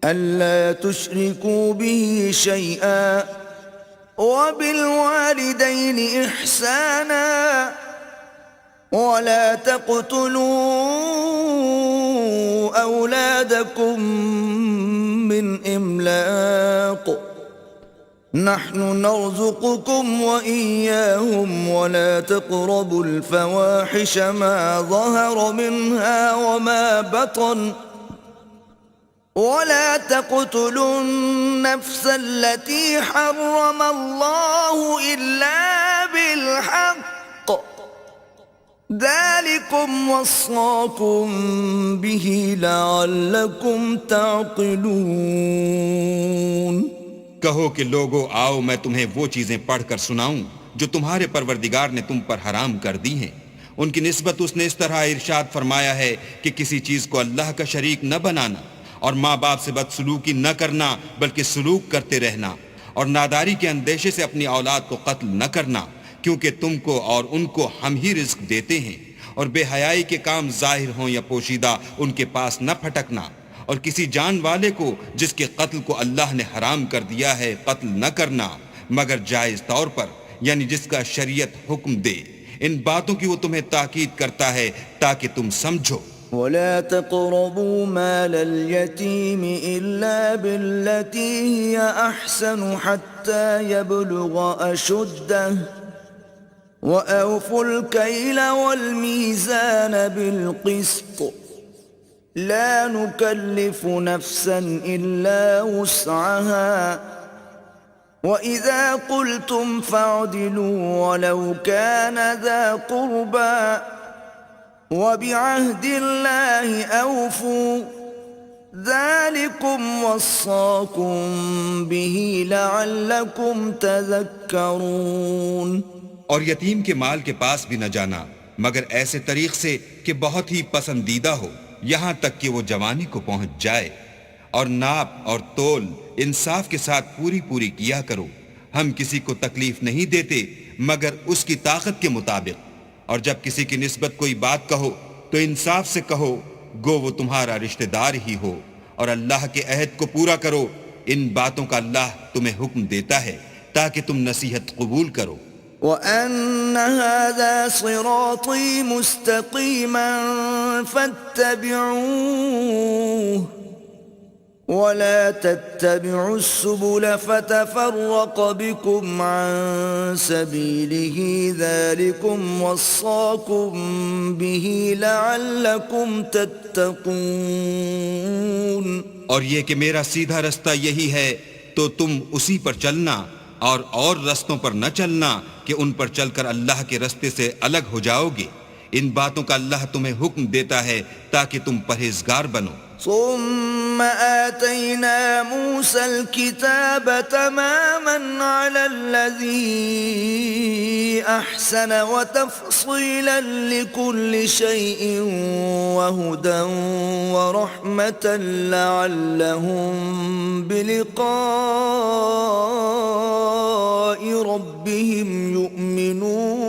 أَلَّا تُشْرِكُوا بِهِ شَيْئًا وَبِالْوَالِدَيْنِ إِحْسَانًا وَلَا تَقْتُلُوا أَوْلَادَكُمْ مِنْ إِمْلَاقٍ نَحْنُ نَرْزُقُكُمْ وَإِيَّاهُمْ وَلَا تَقْرَبُوا الْفَوَاحِشَ مَا ظَهَرَ مِنْهَا وَمَا بَطَنَ ولا تقتلوا النفس التي حرم الله إلا بالحق ذلكم وصاكم به لعلكم تعقلون۔ کہو کہ لوگو آؤ میں تمہیں وہ چیزیں پڑھ کر سناؤں جو تمہارے پروردگار نے تم پر حرام کر دی ہیں۔ ان کی نسبت اس نے اس طرح ارشاد فرمایا ہے کہ کسی چیز کو اللہ کا شریک نہ بنانا، اور ماں باپ سے بدسلوکی نہ کرنا بلکہ سلوک کرتے رہنا، اور ناداری کے اندیشے سے اپنی اولاد کو قتل نہ کرنا، کیونکہ تم کو اور ان کو ہم ہی رزق دیتے ہیں، اور بے حیائی کے کام ظاہر ہوں یا پوشیدہ ان کے پاس نہ پھٹکنا، اور کسی جان والے کو جس کے قتل کو اللہ نے حرام کر دیا ہے قتل نہ کرنا مگر جائز طور پر، یعنی جس کا شریعت حکم دے۔ ان باتوں کی وہ تمہیں تاکید کرتا ہے تاکہ تم سمجھو۔ ولا تقربوا مال اليتيم إلا بالتي هي أحسن حتى يبلغ أشده وأوفوا الكيل والميزان بالقسط لا نكلف نفسا إلا وسعها وإذا قلتم فاعدلوا ولو كان ذا قربى وبعهد الله أوفوا ذلكم وصاكم به لعلكم تذكرون۔ اور یتیم کے مال کے پاس بھی نہ جانا مگر ایسے طریق سے کہ بہت ہی پسندیدہ ہو یہاں تک کہ وہ جوانی کو پہنچ جائے، اور ناپ اور تول انصاف کے ساتھ پوری کیا کرو۔ ہم کسی کو تکلیف نہیں دیتے مگر اس کی طاقت کے مطابق، اور جب کسی کی نسبت کوئی بات کہو تو انصاف سے کہو گو وہ تمہارا رشتہ دار ہی ہو، اور اللہ کے عہد کو پورا کرو۔ ان باتوں کا اللہ تمہیں حکم دیتا ہے تاکہ تم نصیحت قبول کرو۔ وَأَنَّ هَذَا صِرَاطِي مُسْتَقِيمًا فَاتَّبِعُوهُ وَلَا تَتَّبِعُوا السُّبُلَ فَتَفَرَّقَ بِكُمْ عَن سَبِيلِهِ ذَلِكُمْ وَصَّاكُمْ بِهِ لَعَلَّكُمْ تَتَّقُونَ۔ اور یہ کہ میرا سیدھا رستہ یہی ہے تو تم اسی پر چلنا، اور رستوں پر نہ چلنا کہ ان پر چل کر اللہ کے رستے سے الگ ہو جاؤ گے۔ ان باتوں کا اللہ تمہیں حکم دیتا ہے تاکہ تم پرہیزگار بنو۔ ثم آتينا موسى الكتاب تماما على الذي أحسن وتفصيلا لكل شيء وهدى ورحمة لعلهم بلقاء ربهم يؤمنون۔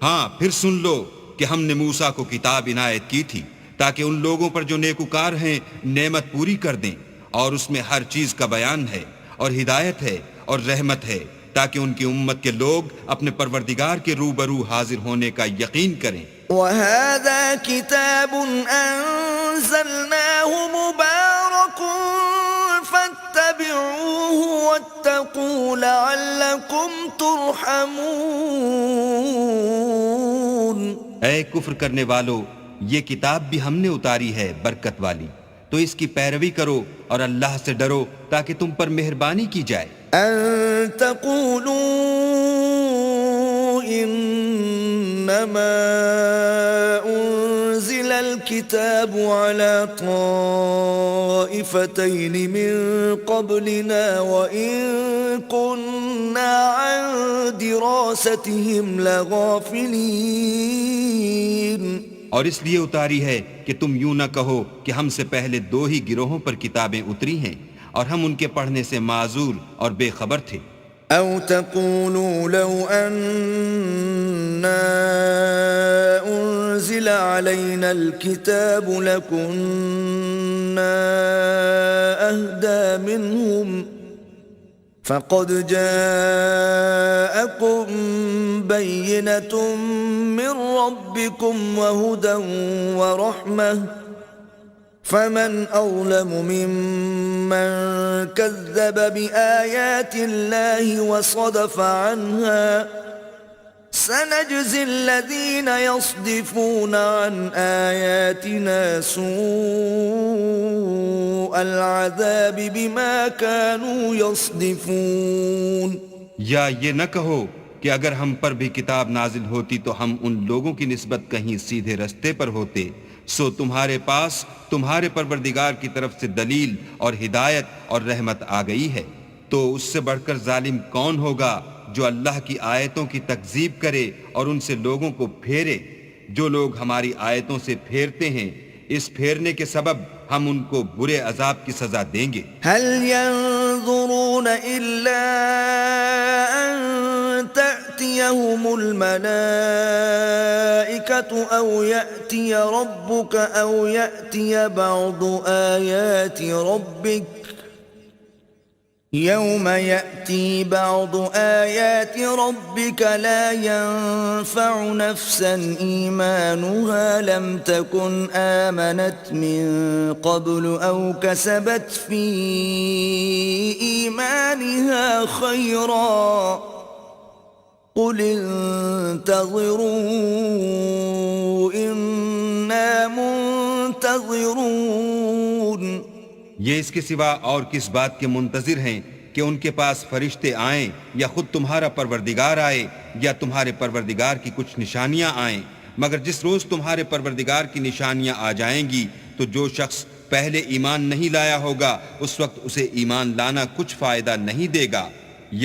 ہاں پھر سن لو کہ ہم نے موسیٰ کو کتاب عنایت کی تھی تاکہ ان لوگوں پر جو نیکوکار ہیں نعمت پوری کر دیں، اور اس میں ہر چیز کا بیان ہے اور ہدایت ہے اور رحمت ہے، تاکہ ان کی امت کے لوگ اپنے پروردگار کے روبرو حاضر ہونے کا یقین کریں۔ وَهَذَا كِتَابٌ أَنزَلْنَاهُ مُبَارَكٌ فَاتَّبِعُوهُ وَاتَّقُوا لَعَلَّكُمْ تُرْحَمُونَ۔ اے کفر کرنے والو، یہ کتاب بھی ہم نے اتاری ہے برکت والی، تو اس کی پیروی کرو اور اللہ سے ڈرو تاکہ تم پر مہربانی کی جائے۔ ان تقولوا انما انزل الكتاب على طائفتين من قبلنا وان كنا عن دراستهم لغافلين۔ اور اس لیے اتاری ہے کہ تم یوں نہ کہو کہ ہم سے پہلے دو ہی گروہوں پر کتابیں اتری ہیں اور ہم ان کے پڑھنے سے معذور اور بے خبر تھے۔ او تقولوا لو اننا انزل علينا الكتاب لكنا اهدى منهم فقد جاءكم بينة من ربكم وهدى ورحمة فمن أظلم ممن كذب بآيات الله وصدف عنها سنجزي الذين يصدفون عن آياتنا سوء العذاب بما كانوا يصدفون. یا یہ نہ کہو کہ اگر ہم پر بھی کتاب نازل ہوتی تو ہم ان لوگوں کی نسبت کہیں سیدھے رستے پر ہوتے. سو تمہارے پاس تمہارے پروردگار کی طرف سے دلیل اور ہدایت اور رحمت آ گئی ہے. تو اس سے بڑھ کر ظالم کون ہوگا جو اللہ کی آیتوں کی تکذیب کرے اور ان سے لوگوں کو پھیرے. جو لوگ ہماری آیتوں سے پھیرتے ہیں اس پھیرنے کے سبب ہم ان کو برے عذاب کی سزا دیں گے. هل ينظرون إلا أن تأتيهم الملائكة أو يأتي ربك أو يأتي بعض آيات ربك يوم يأتي بعض آيات ربك لا ينفع نفسا إيمانها لم تكن آمنت من قبل أو كسبت في إيمانها خيرا قل انتظروا إنا منتظرون. یہ اس کے سوا اور کس بات کے منتظر ہیں کہ ان کے پاس فرشتے آئیں یا خود تمہارا پروردگار آئے یا تمہارے پروردگار کی کچھ نشانیاں آئیں. مگر جس روز تمہارے پروردگار کی نشانیاں آ جائیں گی تو جو شخص پہلے ایمان نہیں لایا ہوگا اس وقت اسے ایمان لانا کچھ فائدہ نہیں دے گا.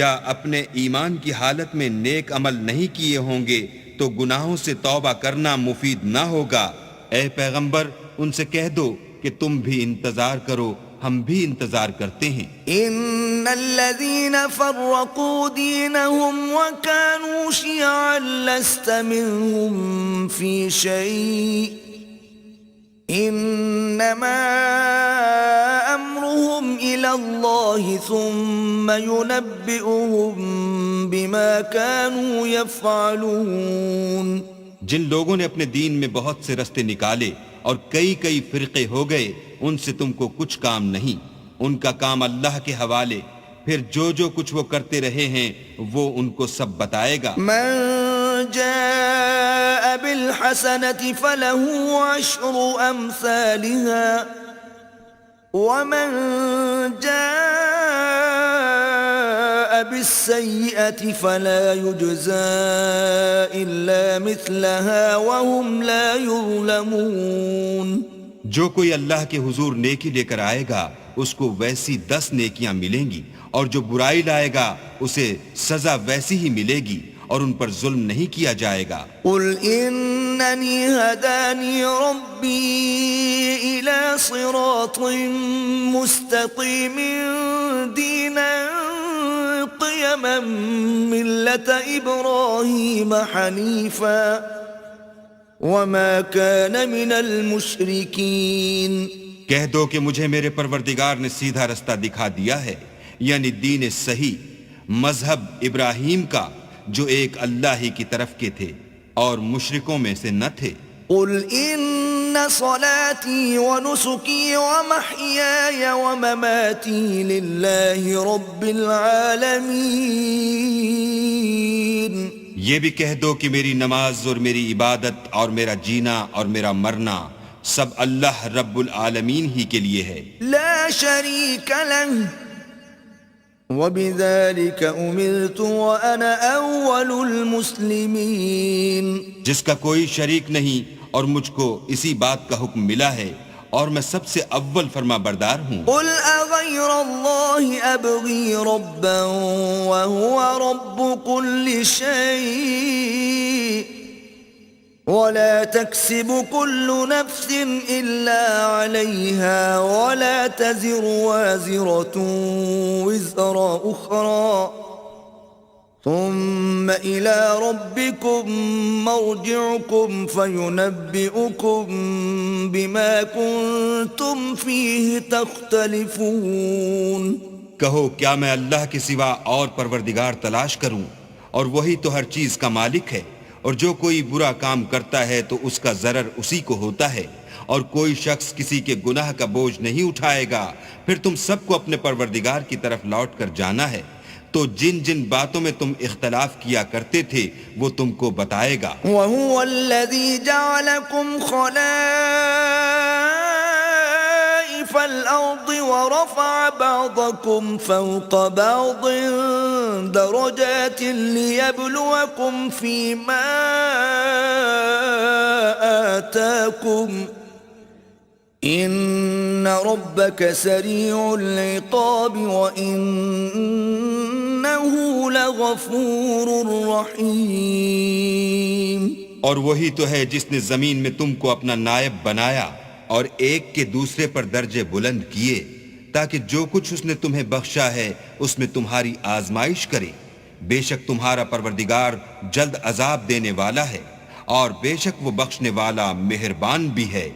یا اپنے ایمان کی حالت میں نیک عمل نہیں کیے ہوں گے تو گناہوں سے توبہ کرنا مفید نہ ہوگا. اے پیغمبر ان سے کہہ دو کہ تم بھی انتظار کرو ہم بھی انتظار کرتے ہیں. ان الذين فرقوا دينهم وكانوا شيعا لست منهم في شيء انما امرهم الى الله ثم ينبئهم بما كانوا يفعلون. جن لوگوں نے اپنے دین میں بہت سے رستے نکالے اور کئی فرقے ہو گئے ان سے تم کو کچھ کام نہیں. ان کا کام اللہ کے حوالے پھر جو کچھ وہ کرتے رہے ہیں وہ ان کو سب بتائے گا. من جاء بالحسنة فله عشر أمثالها ومن جاء بالسيئة فلا يجزى إلا مثلها وهم لا يظلمون. جو کوئی اللہ کے حضور نیکی لے کر آئے گا اس کو ویسی 10 نیکیاں ملیں گی اور جو برائی لائے گا اسے سزا ویسی ہی ملے گی اور ان پر ظلم نہیں کیا جائے گا. قل اننی هدانی ربی الى صراط مستقیم دینا قیما ملت ابراہیم حنیفا وما كان من المشرکین. کہہ دو کہ مجھے میرے پروردگار نے سیدھا رستہ دکھا دیا ہے یعنی دین صحیح مذہب ابراہیم کا جو ایک اللہ ہی کی طرف کے تھے اور مشرکوں میں سے نہ تھے. قل ان صلاتي ونسكي ومحياي ومماتي لله رب العالمين. یہ بھی کہہ دو کہ میری نماز اور میری عبادت اور میرا جینا اور میرا مرنا سب اللہ رب العالمین ہی کے لیے ہے. لا شريك له وبذلك امرت وانا اول المسلمين. جس کا کوئی شریک نہیں اور مجھ کو اسی بات کا حکم ملا ہے اور میں سب سے اول فرما بردار ہوں. قل اغير الله ابغي ربا وهو رب كل شيء ولا تكسب كل نفس إلا عليها ولا تزر وازرة وزر أخرى ثم إلى ربكم مرجعكم فينبئكم بما كنتم فيه تختلفون. کہو کیا میں اللہ کے سوا اور پروردگار تلاش کروں اور وہی تو ہر چیز کا مالک ہے اور جو کوئی برا کام کرتا ہے تو اس کا ضرر اسی کو ہوتا ہے اور کوئی شخص کسی کے گناہ کا بوجھ نہیں اٹھائے گا. پھر تم سب کو اپنے پروردگار کی طرف لوٹ کر جانا ہے تو جن جن باتوں میں تم اختلاف کیا کرتے تھے وہ تم کو بتائے گا. وَهُوَ الَّذِي جَعَلَكُمْ خَلَائِفَ الْأَرْضِ وَرَفَعَ بَعْضَكُمْ فَوْقَ بَعْضٍ دَرَجَاتٍ لِيَبْلُوَكُمْ فِي مَا آتَاكُمْ إِنَّ رَبَّكَ سَرِيعُ الْعِقَابِ وَإِنَّهُ لَغَفُورٌ رَحِيمٌ. اور وہی تو ہے جس نے زمین میں تم کو اپنا نائب بنایا اور ایک کے دوسرے پر درجے بلند کیے تاکہ جو کچھ اس نے تمہیں بخشا ہے اس میں تمہاری آزمائش کرے. بے شک تمہارا پروردگار جلد عذاب دینے والا ہے اور بے شک وہ بخشنے والا مہربان بھی ہے.